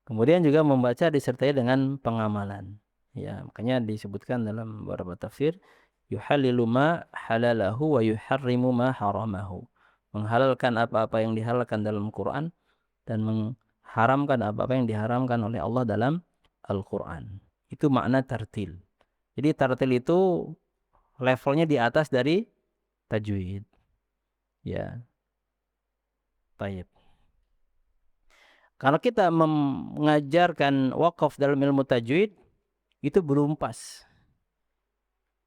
Kemudian juga membaca disertai dengan pengamalan. Ya, makanya disebutkan dalam beberapa tafsir, yuhallilu ma halalahu wa yuharrimu ma haramahu. Menghalalkan apa-apa yang dihalalkan dalam Quran dan mengharamkan apa-apa yang diharamkan oleh Allah dalam Al-Quran. Itu makna tartil. Jadi tartil itu levelnya di atas dari tajwid. Ya. Baik. Kalau kita mengajarkan wakaf dalam ilmu tajwid, itu belum pas.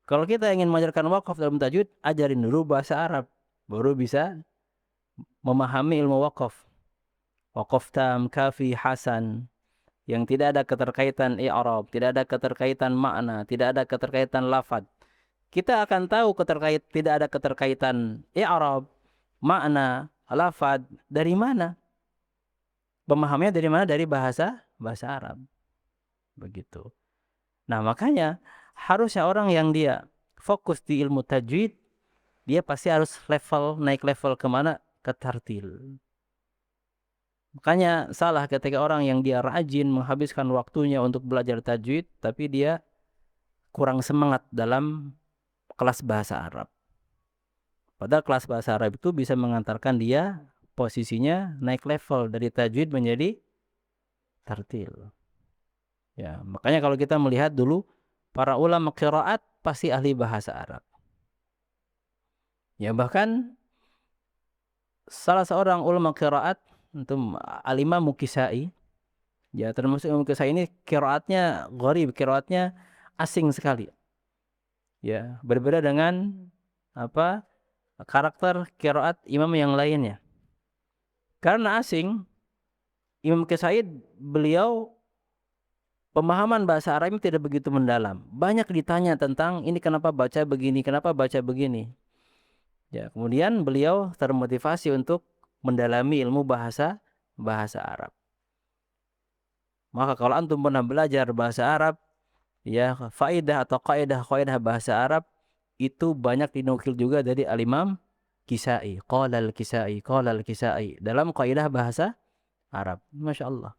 Kalau kita ingin mengajarkan wakaf dalam tajwid, ajarin dulu bahasa Arab. Baru bisa memahami ilmu wakaf. Wakaf tam, kafi, hasan. Yang tidak ada keterkaitan i'rab, tidak ada keterkaitan makna, tidak ada keterkaitan lafaz. Kita akan tahu tidak ada keterkaitan i'rab, makna, lafaz dari mana? Pemahamannya dari mana? Dari bahasa Arab. Begitu. Nah, makanya harusnya orang yang dia fokus di ilmu tajwid, dia pasti harus naik level kemana? Ke tartil. Makanya salah ketika orang yang dia rajin menghabiskan waktunya untuk belajar tajwid, tapi dia kurang semangat dalam kelas bahasa Arab. Padahal kelas bahasa Arab itu bisa mengantarkan dia posisinya naik level dari tajwid menjadi tartil. Ya, makanya kalau kita melihat dulu para ulama qiraat pasti ahli bahasa Arab. Ya, bahkan salah seorang ulama qiraat untuk Al-Imam Mukisai, ya termasuk Imam Mukisai ini qiraatnya gharib, qiraatnya asing sekali. Ya, berbeda dengan karakter qiraat imam yang lainnya. Karena asing, Imam Mukisai beliau pemahaman bahasa Arab tidak begitu mendalam. Banyak ditanya tentang ini kenapa baca begini, kenapa baca begini. Ya, kemudian beliau termotivasi untuk mendalami ilmu bahasa Arab. Maka kalau antum pernah belajar bahasa Arab, ya faidah atau kaidah bahasa Arab itu banyak dinukil juga dari Al-Imam Kisai, qala al-Kisai dalam kaidah bahasa Arab. Masya Allah.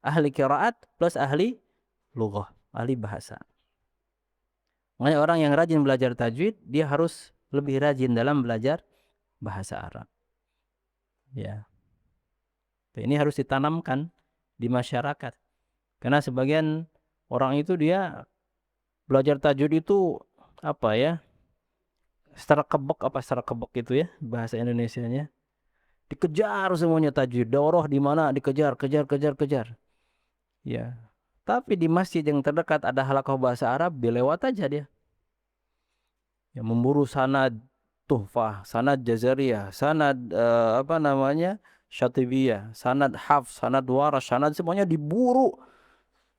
Ahli qiraat plus ahli lughah, ahli bahasa. Makanya orang yang rajin belajar tajwid, dia harus lebih rajin dalam belajar bahasa Arab. Ya. Ini harus ditanamkan di masyarakat. Karena sebagian orang itu dia belajar tajwid itu secara kebek itu ya bahasa Indonesianya. Dikejar semuanya tajwid, daurah di mana dikejar, kejar. Ya. Tapi di masjid yang terdekat ada halaqah bahasa Arab, dilewat aja dia. Ya, memburu sanad tuhfah, sanad jazariyah, sanad syatibiyah, sanad hafs, sanad waras, sanad semuanya diburu.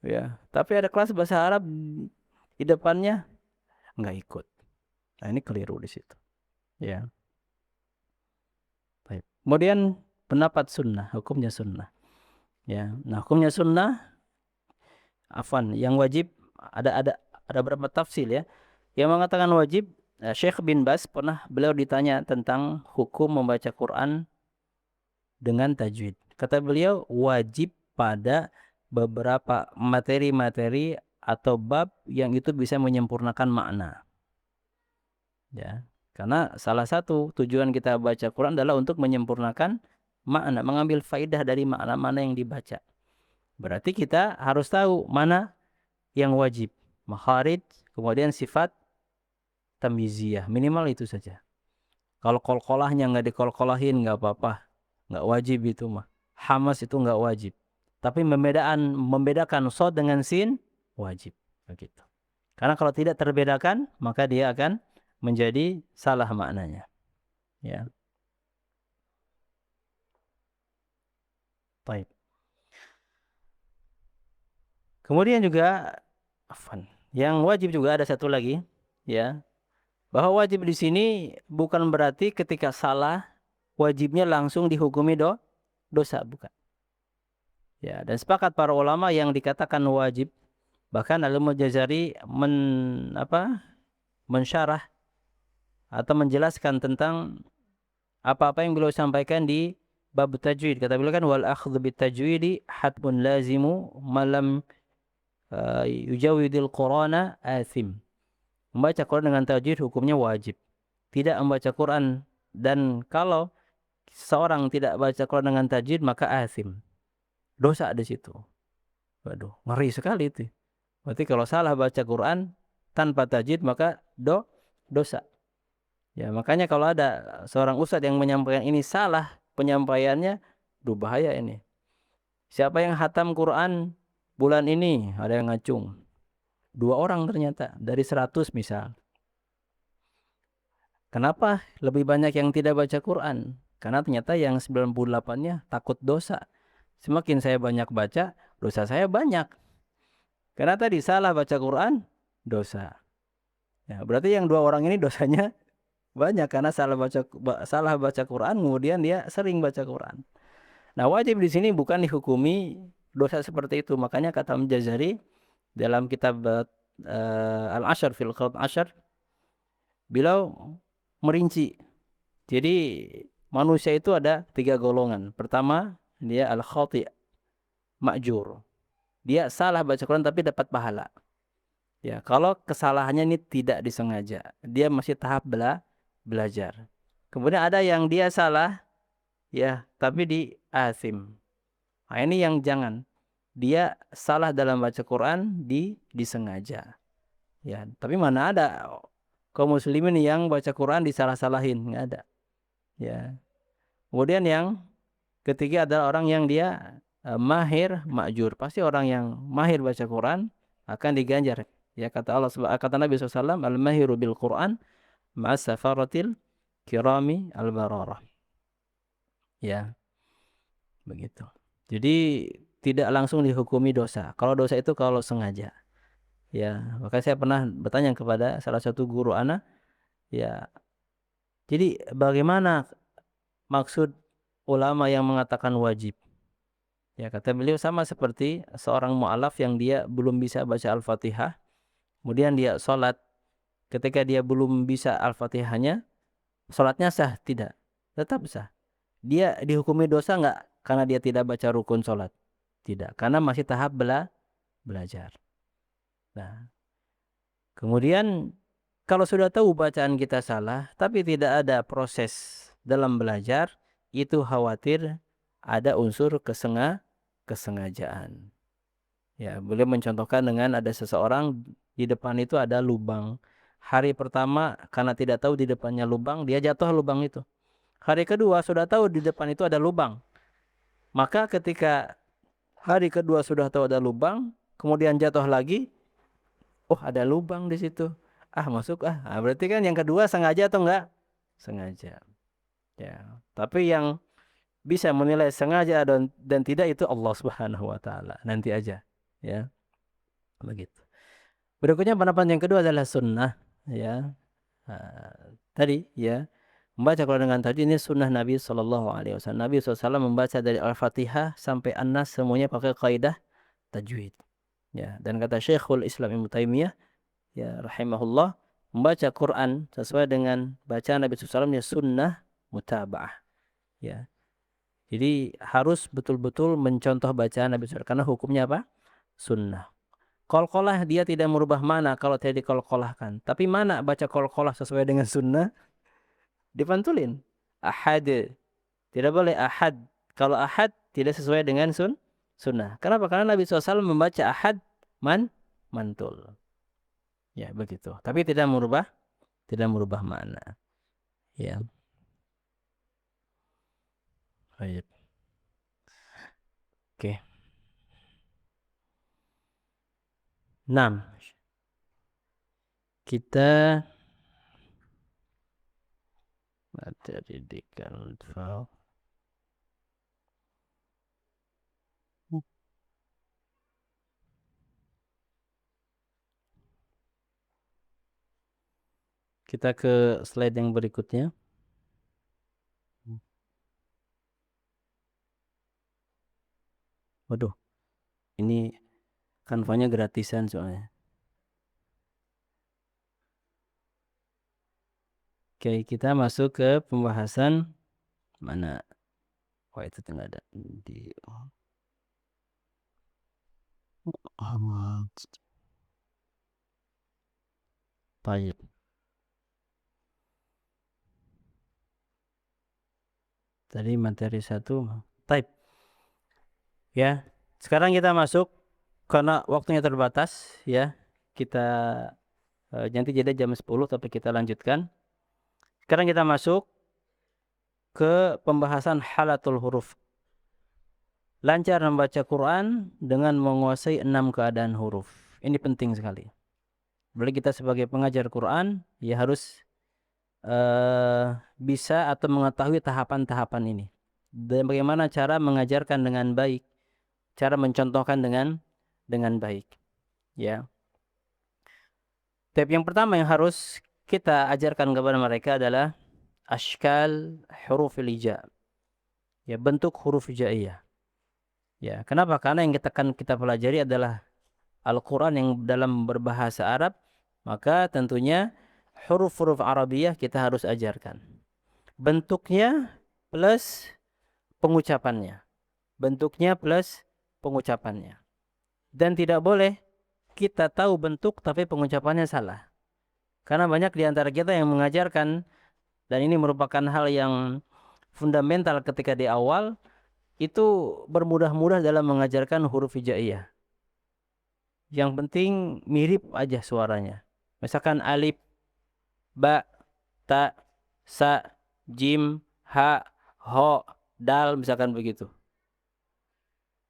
Ya, tapi ada kelas bahasa Arab di depannya nggak ikut. Nah, ini keliru di situ. Ya. Baik. Kemudian pendapat sunnah, hukumnya sunnah. Ya, nah hukumnya sunnah, yang wajib ada berapa tafsir ya. Yang mengatakan wajib Syekh bin Baz beliau ditanya tentang hukum membaca Quran dengan tajwid. Kata beliau wajib pada beberapa materi-materi atau bab yang itu bisa menyempurnakan makna. Ya. Karena salah satu tujuan kita baca Quran adalah untuk menyempurnakan makna, mengambil faidah dari makna-makna yang dibaca. Berarti kita harus tahu mana yang wajib, makharij, kemudian sifat tamyiziyah, minimal itu saja. Kalau qalqalahnya nggak dikolkolahin nggak apa-apa, nggak wajib itu mah. Hamas itu nggak wajib. Tapi membedakan shad dengan sin wajib, begitu. Karena kalau tidak terbedakan, maka dia akan menjadi salah maknanya. Ya. Baik. Kemudian juga yang wajib juga ada satu lagi, ya. Bahwa wajib di sini bukan berarti ketika salah wajibnya langsung dihukumi dosa, bukan. Ya, dan sepakat para ulama yang dikatakan wajib, bahkan Al-Mujazari mensyarah atau menjelaskan tentang apa-apa yang beliau sampaikan di bab tajwid. Kata beliau kan wal akhdhu bit tajwidi hatmun lazimu malam yujawidil Qur'ana athim. Membaca Quran dengan tajwid hukumnya wajib. Tidak membaca Quran, dan kalau seorang tidak baca Quran dengan tajwid maka athim. Dosa di situ. Waduh, ngeri sekali itu. Berarti kalau salah baca Quran tanpa tajwid maka dosa. Ya, makanya kalau ada seorang ustadz yang menyampaikan ini salah penyampaiannya, bahaya ini. Siapa yang hatam Quran bulan ini? Ada yang ngacung. 2 orang ternyata dari 100 misal. Kenapa lebih banyak yang tidak baca Quran? Karena ternyata yang 98-nya takut dosa. Semakin saya banyak baca, dosa saya banyak. Karena tadi salah baca Quran, dosa. Ya, berarti yang 2 orang ini dosanya banyak karena salah baca Quran, kemudian dia sering baca Quran. Nah, wajib di sini bukan dihukumi dosa seperti itu. Makanya kata Mujazari dalam kitab Al-Ashr fil Qawt Ashr, beliau merinci. Jadi manusia itu ada 3 golongan. Pertama, dia al-khati' ma'jur. Dia salah baca Quran tapi dapat pahala. Ya, kalau kesalahannya ini tidak disengaja, dia masih tahap belajar. Kemudian ada yang dia salah, ya, tapi di asim. Nah, ini yang jangan. Dia salah dalam baca Quran disengaja. Ya, tapi mana ada kaum muslimin yang baca Quran disalah-salahin, nggak ada. Ya. Kemudian yang ketiga adalah orang yang dia mahir ma'jur. Pasti orang yang mahir baca Quran akan diganjar. Ya, kata Nabi SAW, al-mahiru bil Quran ma'as safaratil kirami al-bararah. Ya, begitu. Jadi tidak langsung dihukumi dosa. Kalau dosa itu kalau sengaja. Ya, maka saya pernah bertanya kepada salah satu guru anak, ya, jadi bagaimana maksud ulama yang mengatakan wajib? Ya, kata beliau sama seperti seorang mu'alaf yang dia belum bisa baca Al-Fatihah, kemudian dia sholat, ketika dia belum bisa Al-Fatihahnya, sholatnya sah? Tidak, tetap sah. Dia dihukumi dosa nggak karena dia tidak baca rukun sholat? Tidak, karena masih tahap belajar. Nah, kemudian kalau sudah tahu bacaan kita salah, tapi tidak ada proses dalam belajar, itu khawatir ada unsur kesengajaan. Ya, beliau mencontohkan dengan ada seseorang di depan itu ada lubang. Hari pertama karena tidak tahu di depannya lubang, dia jatuh lubang itu. Hari kedua sudah tahu di depan itu ada lubang. Maka ketika hari kedua sudah tahu ada lubang, kemudian jatuh lagi, oh ada lubang di situ. Ah, masuk ah. Nah, berarti kan yang kedua sengaja atau enggak? Sengaja. Ya. Tapi yang bisa menilai sengaja dan tidak itu Allah Subhanahu wa taala. Nanti aja. Ya. Begitu. Berikutnya pendapat yang kedua adalah sunnah, ya. Tadi ya, membaca Quran dengan tajwid ini sunnah Nabi sallallahu alaihi wasallam. Nabi SAW membaca dari Al-Fatihah sampai An-Nas semuanya pakai kaidah tajwid. Ya, dan kata Syekhul Islam Ibnu Taimiyah, ya rahimahullah, membaca Quran sesuai dengan bacaan Nabi SAW ya sunnah mutaba'ah. Ya. Jadi harus betul-betul mencontoh bacaan Nabi SAW karena hukumnya apa? Sunnah. Qalqalah dia tidak merubah mana kalau tidak dikolkolahkan. Tapi mana baca qalqalah sesuai dengan sunnah? Dipantulin. Ahad. Tidak boleh ahad. Kalau ahad tidak sesuai dengan sunnah. Kenapa? Karena Nabi SAW membaca ahad mantul. Ya begitu. Tapi tidak merubah makna. Ya. Baik. Oke. 6. Kita materi didikan kita ke slide yang berikutnya. Waduh, ini kanvanya gratisan soalnya. Oke, kita masuk ke pembahasan mana? Wah, itu nggak ada di. Baik. Tadi materi 1. Type. Ya. Sekarang kita masuk karena waktunya terbatas ya. Kita nanti jadi jam 10 tapi kita lanjutkan. Sekarang kita masuk ke pembahasan halatul huruf. Lancar membaca Quran dengan menguasai 6 keadaan huruf. Ini penting sekali. Berarti kita sebagai pengajar Quran ya harus bisa atau mengetahui tahapan-tahapan ini. Dan bagaimana cara mengajarkan dengan baik, cara mencontohkan dengan baik. Ya. Step yang pertama yang harus kita ajarkan kepada mereka adalah ashkal huruf hija. Ya, bentuk huruf hijaiyah. Ya, kenapa? Karena yang kita pelajari adalah Al-Quran yang dalam berbahasa Arab, maka tentunya huruf-huruf Arabiyah kita harus ajarkan. Bentuknya plus pengucapannya. Bentuknya plus pengucapannya. Dan tidak boleh kita tahu bentuk tapi pengucapannya salah. Karena banyak di antara kita yang mengajarkan, dan ini merupakan hal yang fundamental ketika di awal, itu bermudah-mudah dalam mengajarkan huruf hijaiyah. Yang penting mirip aja suaranya. Misalkan alif, ba, ta, sa, jim, ha, ho, dal, misalkan begitu.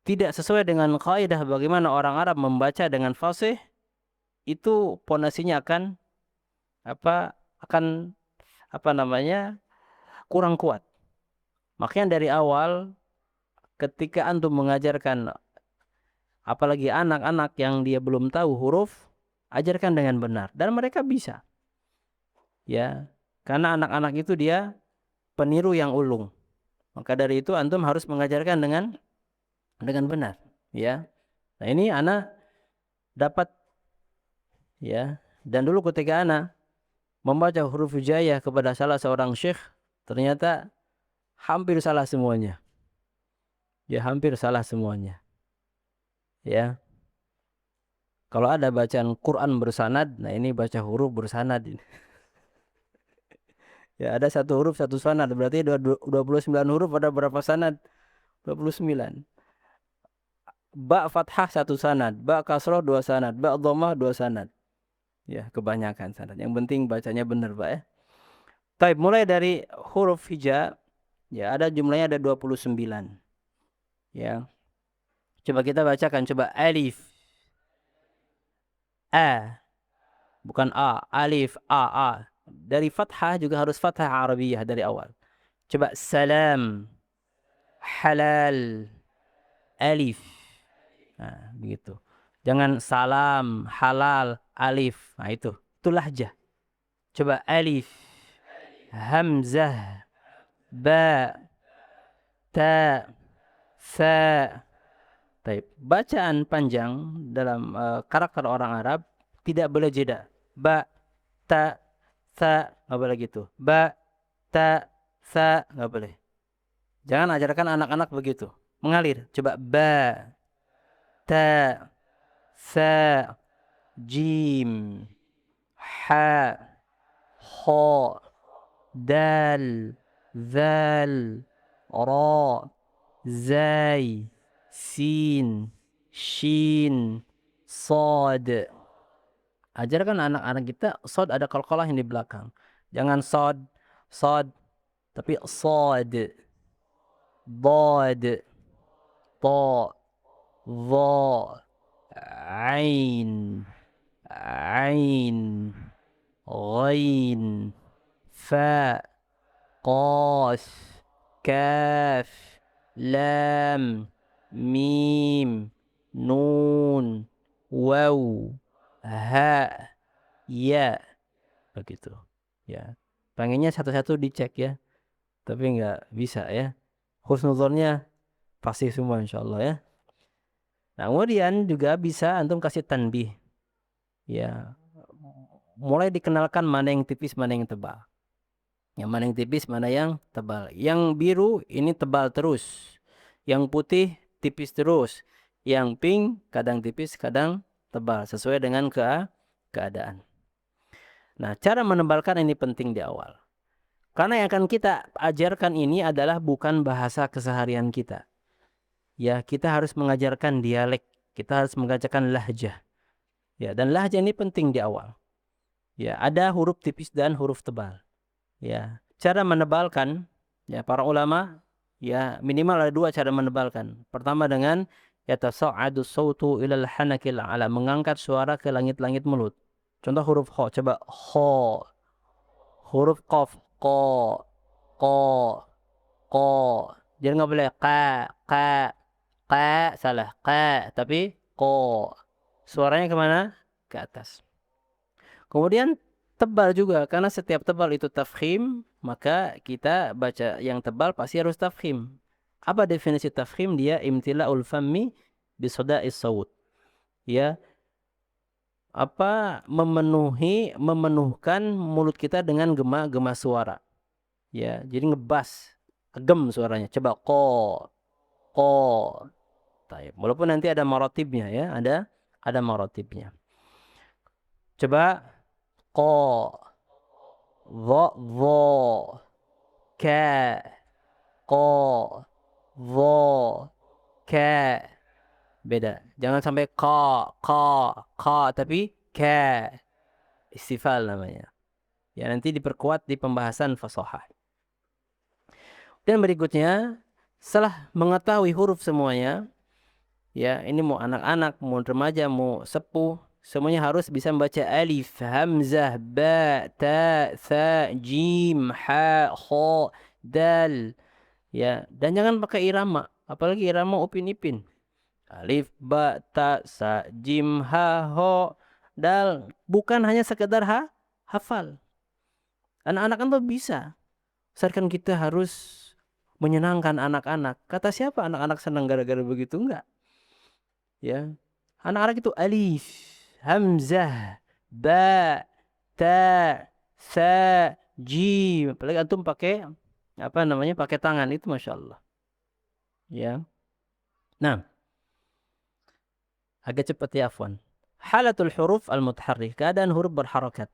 Tidak sesuai dengan kaidah bagaimana orang Arab membaca dengan fasih, itu ponasinya akan akan kurang kuat. Makanya dari awal ketika antum mengajarkan apalagi anak-anak yang dia belum tahu huruf, ajarkan dengan benar dan mereka bisa. Ya. Karena anak-anak itu dia peniru yang ulung. Maka dari itu antum harus mengajarkan dengan benar, ya. Nah, ini anak dapat ya. Dan dulu ketika anak membaca huruf hijaiyah kepada salah seorang syekh, ternyata hampir salah semuanya. Ya, hampir salah semuanya. Ya. Kalau ada bacaan Quran bersanad, nah ini baca huruf bersanad ini. Ya, ada satu huruf satu sanad, berarti 29 huruf ada berapa sanad? 29. Ba fathah satu sanad, ba kasroh dua sanad, ba dhammah dua sanad. Ya, kebanyakan sanad. Yang penting bacanya benar, Pak ya. Baik, mulai dari huruf hija, ya ada jumlahnya ada 29. Ya. Coba kita bacakan, coba alif, a, bukan a, alif, a. Dari fathah juga harus fathah Arabiyah dari awal. Coba salam, halal, alif. Nah, begitu. Jangan salam, halal, alif. Nah, itu lahjah. Coba alif, hamzah, ba, ta, fa. Baik. Bacaan panjang dalam karakter orang Arab tidak boleh jeda. Ba, ta, sa, nggak boleh gitu. Ba, ta, sa, nggak boleh. Jangan ajarkan anak-anak begitu. Mengalir. Coba ba, ta, sa, jim, ha, ho, dal, zal, ra, zai, sin, shin, sod. Ajarkan anak-anak kita sod ada qalqalah yang di belakang. Jangan sod, sod, tapi sod, dad, ta, dha, ain, ain, ghain, fa, qaf, kaf, lam, mim, nun, waw, ha, ya, begitu. Ya, pengennya satu-satu dicek ya, tapi nggak bisa ya. Husnuzonnya pasti semua insyaallah ya. Nah, kemudian juga bisa antum kasih tanbih. Ya, mulai dikenalkan mana yang tipis, mana yang tebal. Yang mana yang tipis, mana yang tebal. Yang biru ini tebal terus. Yang putih tipis terus. Yang pink kadang tipis, kadang tebal. Sesuai dengan keadaan. Nah, cara menebalkan ini penting di awal. Karena yang akan kita ajarkan ini adalah bukan bahasa keseharian kita. Ya, kita harus mengajarkan dialek. Kita harus mengajarkan lahjah. Ya, dan lahjah ini penting di awal. Ya, ada huruf tipis dan huruf tebal. Ya, cara menebalkan, ya para ulama, ya minimal ada dua cara menebalkan. Pertama dengan yatasa'adu sautu ilal hanakil ala, mengangkat suara ke langit-langit mulut. Contoh huruf kho, coba kho. Huruf qaf, ko, ko, ko. Jadi nggak boleh ka, salah, tapi ko. Suaranya kemana? Ke atas. Kemudian tebal juga, karena setiap tebal itu tafkhim, maka kita baca yang tebal pasti harus tafkhim. Apa definisi tafkhim? Dia imtila'ul fammi bisoda'is sawut. Ya, memenuhkan mulut kita dengan gema-gema suara. Ya, jadi ngebas, gem suaranya. Coba ko. Taib. Walaupun nanti ada marotibnya ya, ada marotibnya. Coba ko, dha, ka, ko, dha, ka. Beda. Jangan sampai ka, tapi ka. Istifal namanya. Ya, nanti diperkuat di pembahasan fasahah. Dan berikutnya, setelah mengetahui huruf semuanya, ya, ini mau anak-anak, mau remaja, mau sepuh, semuanya harus bisa membaca alif, hamzah, ba, ta, tha, jim, ha, kha, dal. Ya, dan jangan pakai irama, apalagi irama upin ipin. Alif, ba, ta, sa, jim, ha, ho, dal. Bukan hanya sekedar hafal. Anak-anak kan tuh bisa. Misalkan kita harus menyenangkan anak-anak. Kata siapa anak-anak senang gara-gara begitu? Enggak. Ya. Anak-anak itu alif, hamzah, ba, ta, sa, jim. Apalagi antum pakai apa namanya? Pakai tangan itu Masya Allah. Ya. Nah, agak cepat ya afwan. Halatul huruf al-mutaharrik, keadaan huruf berharakat.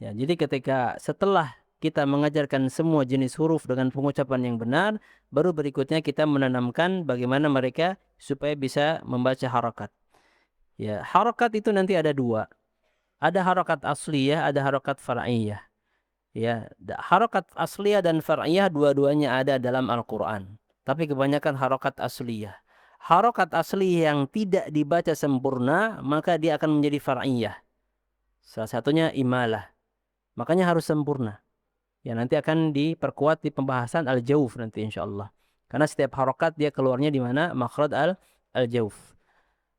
Ya, jadi ketika setelah kita mengajarkan semua jenis huruf dengan pengucapan yang benar, baru berikutnya kita menanamkan bagaimana mereka supaya bisa membaca harakat. Ya, harakat itu nanti ada dua. Ada harakat asliyah, ada harakat far'iyah. Ya, harakat asliyah dan far'iyah dua-duanya ada dalam Al-Quran. Tapi kebanyakan harakat asliyah. Harakat asli yang tidak dibaca sempurna, maka dia akan menjadi far'iyah. Salah satunya imalah. Makanya harus sempurna. Ya, nanti akan diperkuat di pembahasan al-jawf nanti insyaallah. Karena setiap harokat dia keluarnya di mana? Makhraj al-jawf.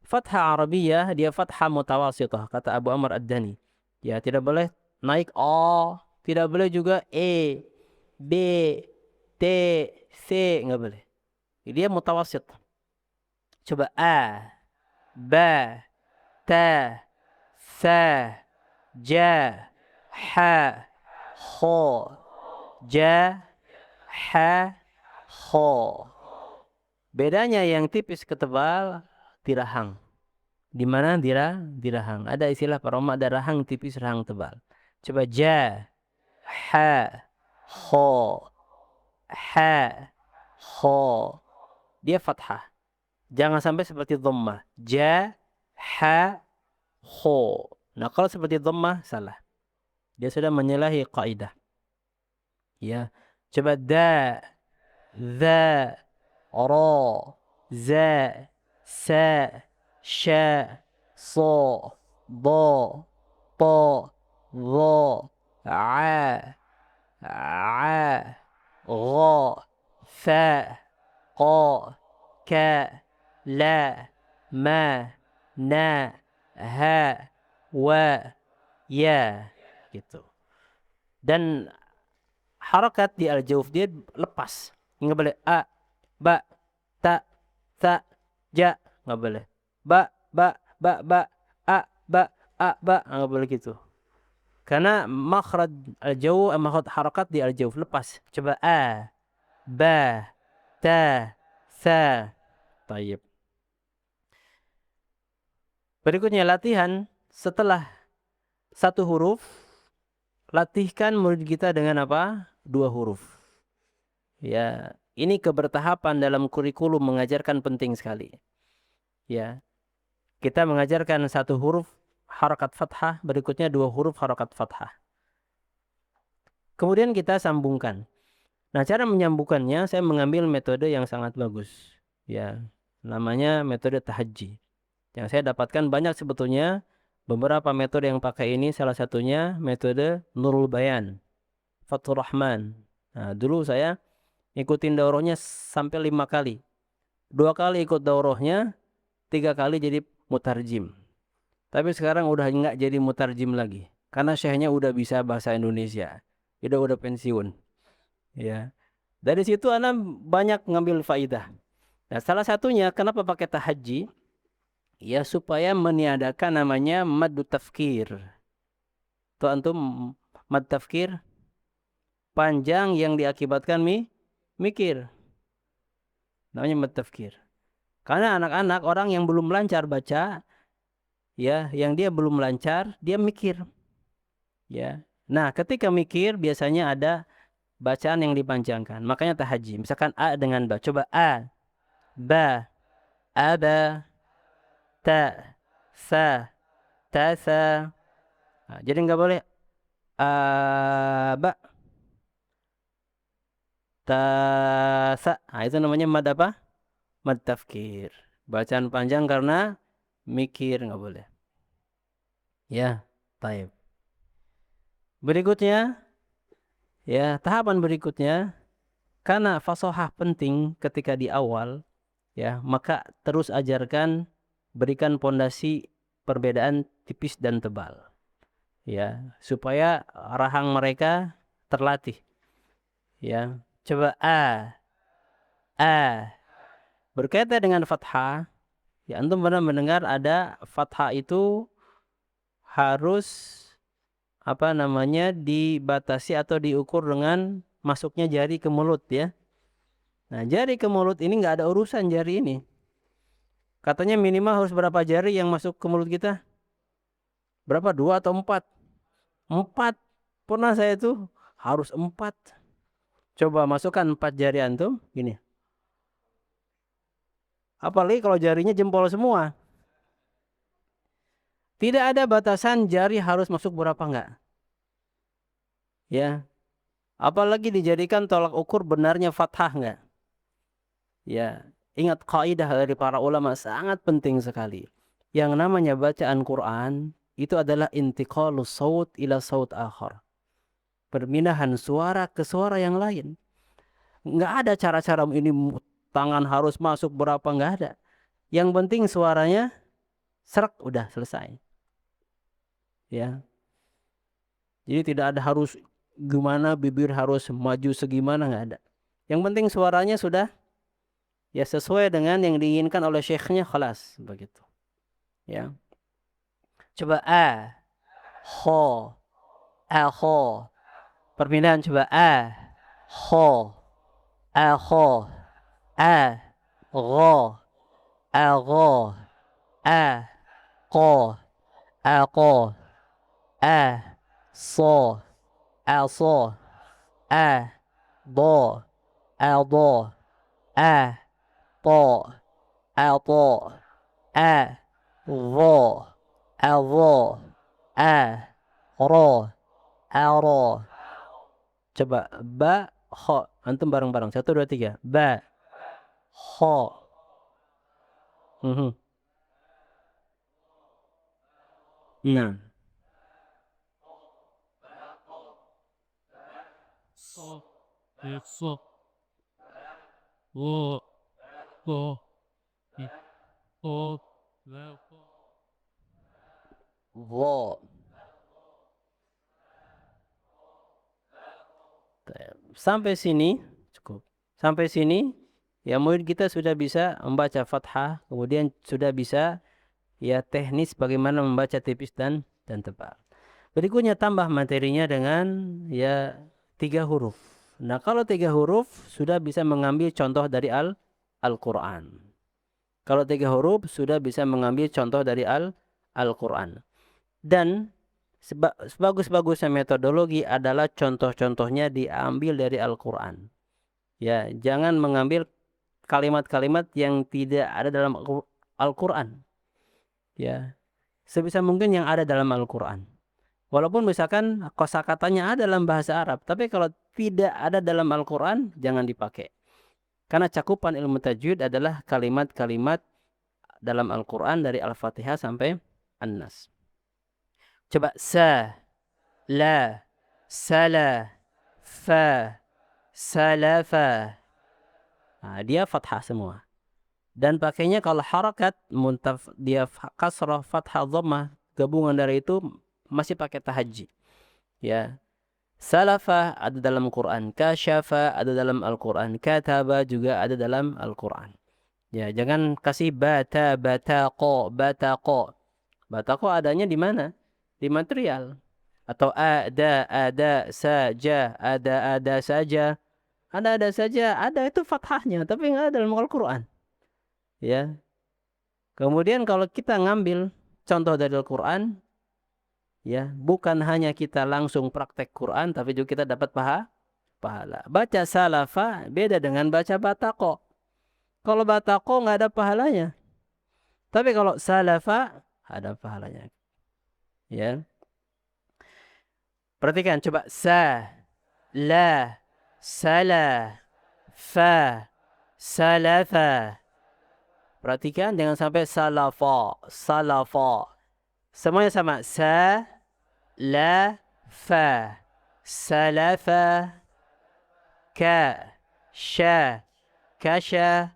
Fathah Arabiyah dia fathah mutawasithah kata Abu Amr Ad-Dani. Ya, tidak boleh naik o, tidak boleh juga e, b, t, c, enggak boleh. Dia mutawasit. Coba a, ba, ta, sa, ja, ha, ho, ja, ha, ho. Bedanya yang tipis ke tebal dirahang. Di mana dirahang. Ada istilah para ulama, ada rahang tipis, rahang tebal. Coba ja, ha, ho, ha, ho. Dia fathah. Jangan sampai seperti dhammah. Ja, ha, ho. Nah, kalau seperti dhammah salah. Dia sudah menyalahi kaidah. Ya. Coba da, za, ra, za, sa, sya, so, do, po, dho, a, a, gha, fa, qa, ka, la, ma, na, ha, wa, ya. Gitu. Dan harakat di al-jawf dia lepas. Nggak boleh a, ba, ta, sa, ja. Nggak boleh. Ba, a, ba. Nggak boleh gitu. Karena makhraj al-jawf, makhraj harakat di al-jawf lepas. Coba a, ba, ta, sa. Tayyib. Berikutnya latihan setelah satu huruf, latihkan murid kita dengan apa? Dua huruf. Ya, ini kebertahapan dalam kurikulum mengajarkan penting sekali. Ya, kita mengajarkan satu huruf harakat fathah, berikutnya dua huruf harakat fathah. Kemudian kita sambungkan. Nah, cara menyambungkannya saya mengambil metode yang sangat bagus. Ya, namanya metode tahajji. Yang saya dapatkan banyak sebetulnya, beberapa metode yang pakai ini, salah satunya metode Nurul Bayan, Fathur Rahman. Nah, dulu saya ikutin daurahnya sampai 5 kali. 2 kali ikut daurahnya, 3 kali jadi mutarjim. Tapi sekarang udah nggak jadi mutarjim lagi. Karena syekhnya udah bisa bahasa Indonesia. Udah pensiun. Ya. Dari situ ana banyak ngambil faidah. Nah, salah satunya kenapa pakai tahajji? Ya supaya meniadakan namanya maddu tafkir. Tuh antum mad tafkir panjang yang diakibatkan mikir. Namanya mad tafkir. Karena anak-anak orang yang belum lancar baca, ya, yang dia belum lancar, dia mikir. Ya. Nah, ketika mikir biasanya ada bacaan yang dipanjangkan. Makanya tahajji. Misalkan a dengan ba. Coba a, ba, aba, ta, sa, tasa. Nah, jadi nggak boleh ba, tasa. Nah, itu namanya mad apa? Mad tafkir. Bacaan panjang karena mikir, nggak boleh. Ya, taib. Berikutnya, ya, tahapan berikutnya, karena fasohah penting ketika di awal, ya, maka terus ajarkan, berikan pondasi perbedaan tipis dan tebal, ya, supaya rahang mereka terlatih. Ya, coba a berkaitan dengan fathah. Ya, antum pernah mendengar ada fathah itu harus apa namanya dibatasi atau diukur dengan masuknya jari ke mulut, ya. Nah, jari ke mulut ini nggak ada urusan jari ini. Katanya minimal harus berapa jari yang masuk ke mulut kita? Berapa? 2 atau 4? 4. Pernah saya itu harus 4. Coba masukkan 4 jari antum, gini. Apalagi kalau jarinya jempol semua. Tidak ada batasan jari harus masuk berapa enggak. Ya. Apalagi dijadikan tolak ukur benarnya fathah enggak. Ya. Ingat kaidah dari para ulama sangat penting sekali. Yang namanya bacaan Quran itu adalah intiqalus saut ila saut akhar. Permindahan suara ke suara yang lain. Enggak ada cara-cara ini tangan harus masuk berapa, enggak ada. Yang penting suaranya serak udah selesai. Ya. Jadi tidak ada harus gimana bibir harus maju segimana, enggak ada. Yang penting suaranya sudah ya sesuai dengan yang diinginkan oleh syekhnya, khalas begitu. Ya. Coba a, ho, Akho. Perpindahan coba kho, akho, gho, agho, qo, aqo, so, aso, do, ado, to, ato, vo, avo, ro, aro. Coba ba, kho. Antum bareng-bareng. 1, 2, 3. Ba, kho. Mhm. Nah. So, so, wo, so, so, Vo. Sampai sini cukup. Sampai sini ya mungkin kita sudah bisa membaca fathah, kemudian sudah bisa ya teknis bagaimana membaca tipis dan tebal. Berikutnya tambah materinya dengan ya 3 huruf. Nah, kalau 3 huruf sudah bisa mengambil contoh dari Al-Quran. Kalau 3 huruf sudah bisa mengambil contoh dari Al-Quran. Dan sebagus-bagusnya metodologi adalah contoh-contohnya diambil dari Al-Quran. Ya, jangan mengambil kalimat-kalimat yang tidak ada dalam Al-Quran. Ya, sebisa mungkin yang ada dalam Al-Quran. Walaupun misalkan kosakatanya ada dalam bahasa Arab, tapi kalau tidak ada dalam Al-Quran, jangan dipakai. Karena cakupan ilmu tajwid adalah kalimat-kalimat dalam Al-Quran dari Al-Fatihah sampai An-Nas. Coba sa, la, sala, fa, salafa. Nah, dia fathah semua. Dan pakainya kalau harakat dia kasrah, fathah, dhammah, gabungan dari itu masih pakai tahajji. Ya. Salafa ada dalam Quran, kasyafa ada dalam Al-Quran, kataba juga ada dalam Al-Quran. Ya, jangan kasih bata, bataqo, bataqo. Bataqo adanya di mana? Di material. Atau ada saja, ada saja. Ada saja, ada itu fathahnya, tapi nggak ada dalam Al-Quran. Ya. Kemudian kalau kita ngambil contoh dari Al-Quran, ya, bukan hanya kita langsung praktek Quran, tapi juga kita dapat pahala. Baca salafa beda dengan baca batako. Kalau batako nggak ada pahalanya. Tapi kalau salafa ada pahalanya. Ya. Perhatikan coba sa, la, sala, fa, salafa. Perhatikan jangan sampai salafa, salafa. Semuanya sama. Sa, la, fa, salafa, ka, sya, kasha,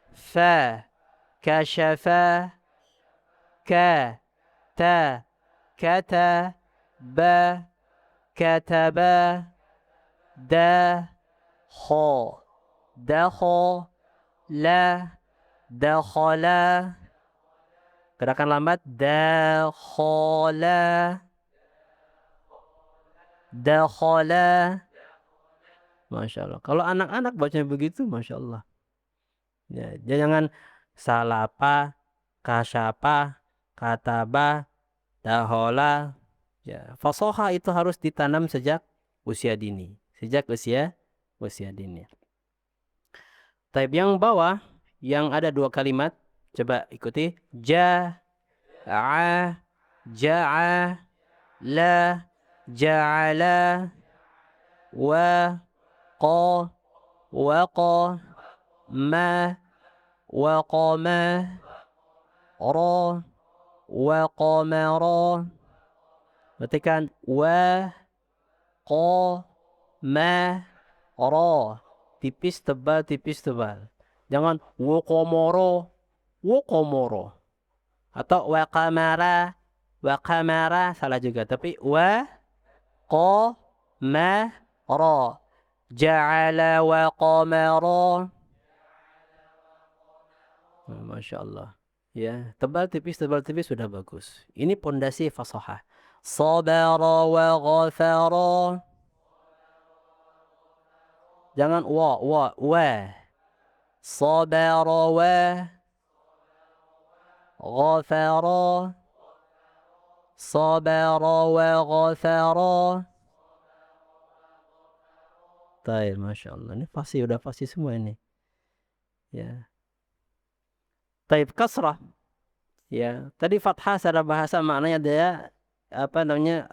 fa, kashafa, ka, ta, kata, ba, kataba, da, kho, dakho, la, dakhala. Gerakan lambat. Dakhala, dakhala. Masya Allah. Kalau anak-anak baca begitu, Masya Allah. Ya, jangan salapa, kasyapa, kataba, dahola. Ya, fasoha itu harus ditanam sejak usia dini. Sejak usia dini. Type yang bawah, yang ada 2 kalimat. Coba ikuti. Ja'a, ja'a, la, ja'ala, wa, qa, waqa, ma, waqama, ra, waqamara. Perhatikan wa, qa, ma, ra. Tipis tebal, tipis tebal. Jangan waqamara, waqamara. Atau waqamara, waqamara. Salah juga. Tapi wa, qa, ma, ra. Ja'ala waqamara. Masya Allah. Ya, tebal tipis sudah bagus. Ini pondasi fasohah. Sabara wa ghafara. Jangan wa. Sabara wa ghafara. Sabara wa ghafara. Baik, Masya Allah. Ini pasti, udah pasti semua ini. Ya. Taib kasrah. Ya. Tadi fathah secara bahasa maknanya dia apa namanya?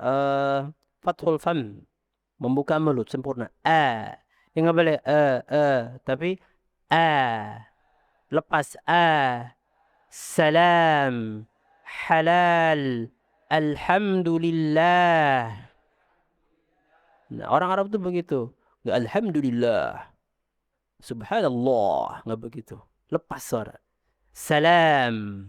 Fathul fam. Membuka mulut sempurna. Yang nggak boleh tapi lepas salam, halal, alhamdulillah. Nah, orang Arab tuh begitu. Nggak alhamdulillah, subhanallah, nggak begitu. Lepas suara. Salam,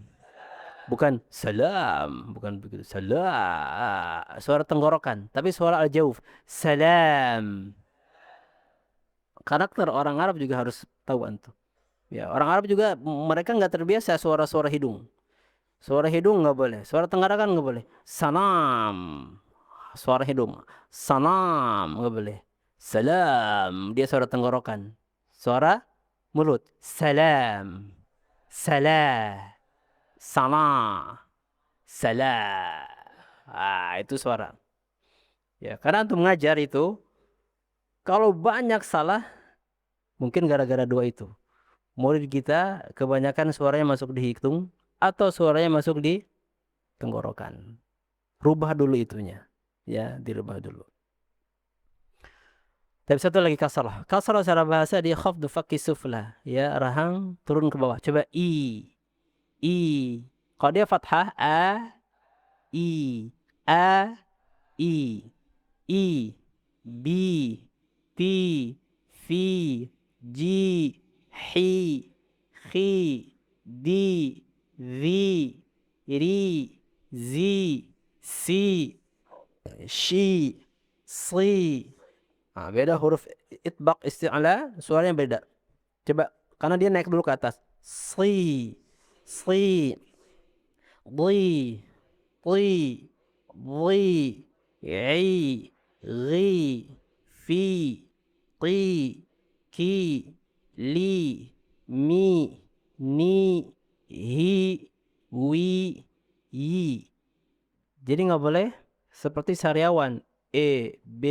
bukan salam, bukan begitu. Salam, suara tenggorokan, tapi suara al-jauf. Salam. Karakter orang Arab juga harus tahu antum. Ya, orang Arab juga mereka nggak terbiasa suara-suara hidung. Suara hidung nggak boleh, suara tenggorokan nggak boleh. Sanam, suara hidung. Sanam nggak boleh. Salam, dia suara tenggorokan. Suara mulut. Salam, salah, sana, salah. Itu suara. Ya, karena antum mengajar itu, kalau banyak salah, mungkin gara-gara dua itu. Murid kita kebanyakan suaranya masuk di hidung atau suaranya masuk di tenggorokan. Rubah dulu itunya. Ya, dirubah dulu. Tapi satu lagi kasrah. Kasrah secara bahasa dia khafdu fakki sufla. Ya, rahang turun ke bawah. Coba i. I. Kalau dia fathah i. A, i. I. Bi. Ti. Fi. Ji. Hi. Khi. Di. Zi. Ri. Zi. Si. Shi. Si. Beda huruf itbaq isti'la, suaranya beda. Coba, karena dia naik dulu ke atas. Si. Si. Di. Ti. Di. I. Ri. Fi. Ti. Ki. Li. Mi. Ni. Hi. Wi. Yi. Jadi nggak boleh seperti sariawan. B,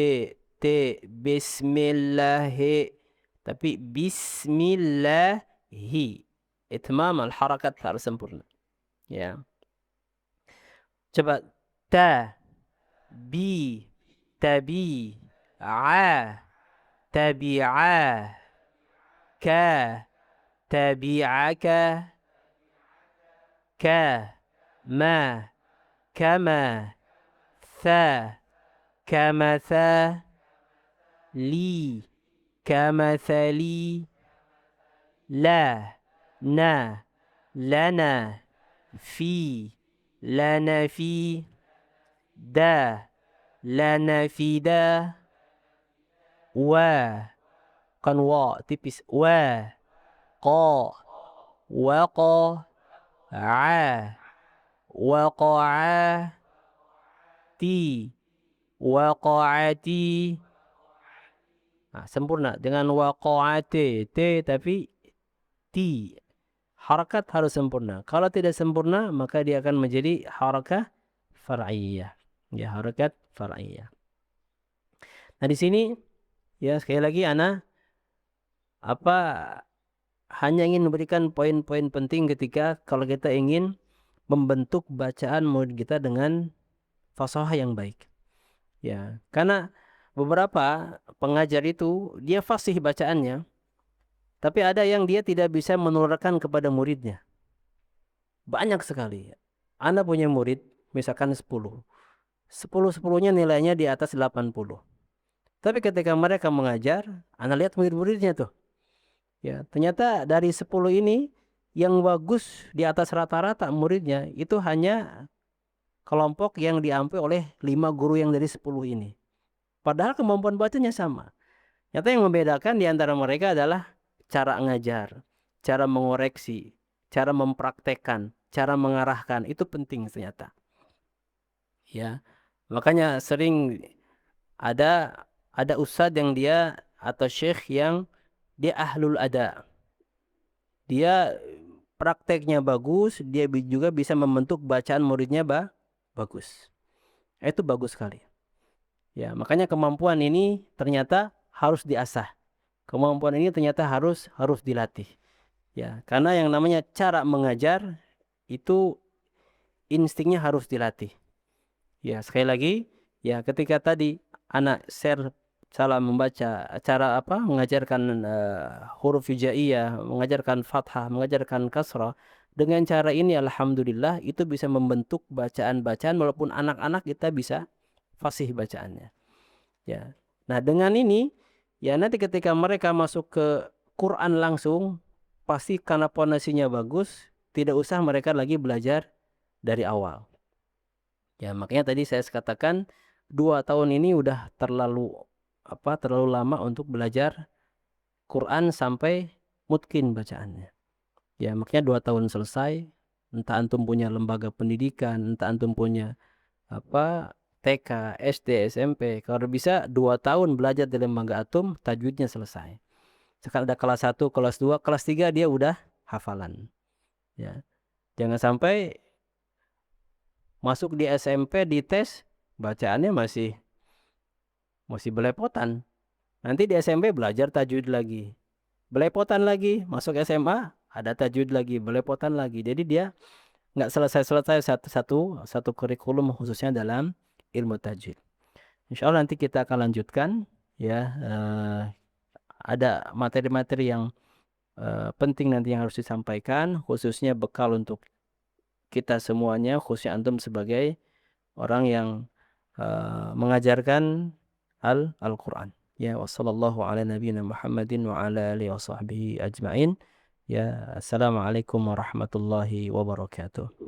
T, Bismillahi. Tapi Bismillahi. Itmam al-harakat harus sempurna. Ya. Coba. Ta. Bi. Tabi. A. Tabi'a. Ka. Tabi'aka. Ka. Ma. Kama. Tha. Kamatha. Li. Kamathali. La. Na. Lana. Fi. Lana fi. Da. Lana fi da. Wa. Kan wa tipis. Wa. Qa. Waqa. A. Waqa'a. Ti. Waqa'ati. Sempurna dengan waqa'ati. T tapi ti. Harakat harus sempurna. Kalau tidak sempurna, maka dia akan menjadi harakat far'iyah. Ya, harakat far'iyah. Nah, di sini ya sekali lagi ana hanya ingin memberikan poin-poin penting ketika kalau kita ingin membentuk bacaan murid kita dengan fasahah yang baik. Ya, karena beberapa pengajar itu dia fasih bacaannya, tapi ada yang dia tidak bisa menularkan kepada muridnya. Banyak sekali. Anda punya murid, misalkan 10. 10-10-nya nilainya di atas 80. Tapi ketika mereka mengajar, Anda lihat murid-muridnya tuh. Ya, ternyata dari 10 ini yang bagus di atas rata-rata muridnya itu hanya kelompok yang diampu oleh 5 guru yang dari 10 ini. Padahal kemampuan bacanya sama. Nyata yang membedakan di antara mereka adalah cara ngajar, cara mengoreksi, cara mempraktekkan, cara mengarahkan. Itu penting ternyata. Ya. Makanya sering ada ustadz yang dia atau syekh yang dia ahlul ada. Dia prakteknya bagus, dia juga bisa membentuk bacaan muridnya bagus. Itu bagus sekali. Ya, makanya kemampuan ini ternyata harus diasah. Kemampuan ini ternyata harus dilatih. Ya, karena yang namanya cara mengajar itu instingnya harus dilatih. Ya, sekali lagi, ya ketika tadi anak share cara membaca, cara apa mengajarkan huruf hijaiyah, mengajarkan fathah, mengajarkan kasrah, dengan cara ini alhamdulillah itu bisa membentuk bacaan-bacaan walaupun anak-anak kita bisa fasih bacaannya. Ya. Nah, dengan ini ya nanti ketika mereka masuk ke Quran langsung pasti karena pondasinya bagus, tidak usah mereka lagi belajar dari awal. Ya, makanya tadi saya katakan 2 tahun ini udah terlalu lama untuk belajar Quran sampai mutkin bacaannya. Ya, makanya 2 tahun selesai. Entah antum punya lembaga pendidikan, entah antum punya TK, SD, SMP. Kalau bisa 2 tahun belajar di lembaga antum, tajwidnya selesai. Sekarang ada kelas 1, kelas 2, kelas 3 dia udah hafalan. Ya, jangan sampai masuk di SMP di tes bacaannya masih belepotan. Nanti di SMP belajar tajwid lagi. Belepotan lagi, masuk SMA ada tajwid lagi, belepotan lagi. Jadi dia nggak selesai-selesai satu kurikulum khususnya dalam ilmu tajwid. Insya Allah nanti kita akan lanjutkan ya. Ada materi-materi yang penting nanti yang harus disampaikan, khususnya bekal untuk kita semuanya, khususnya antum sebagai orang yang mengajarkan Al-Quran. Ya, wassallallahu ala nabiyyina Muhammadin wa ala alihi wa sahbihi ajma'in. Ya, assalamualaikum warahmatullahi wabarakatuh.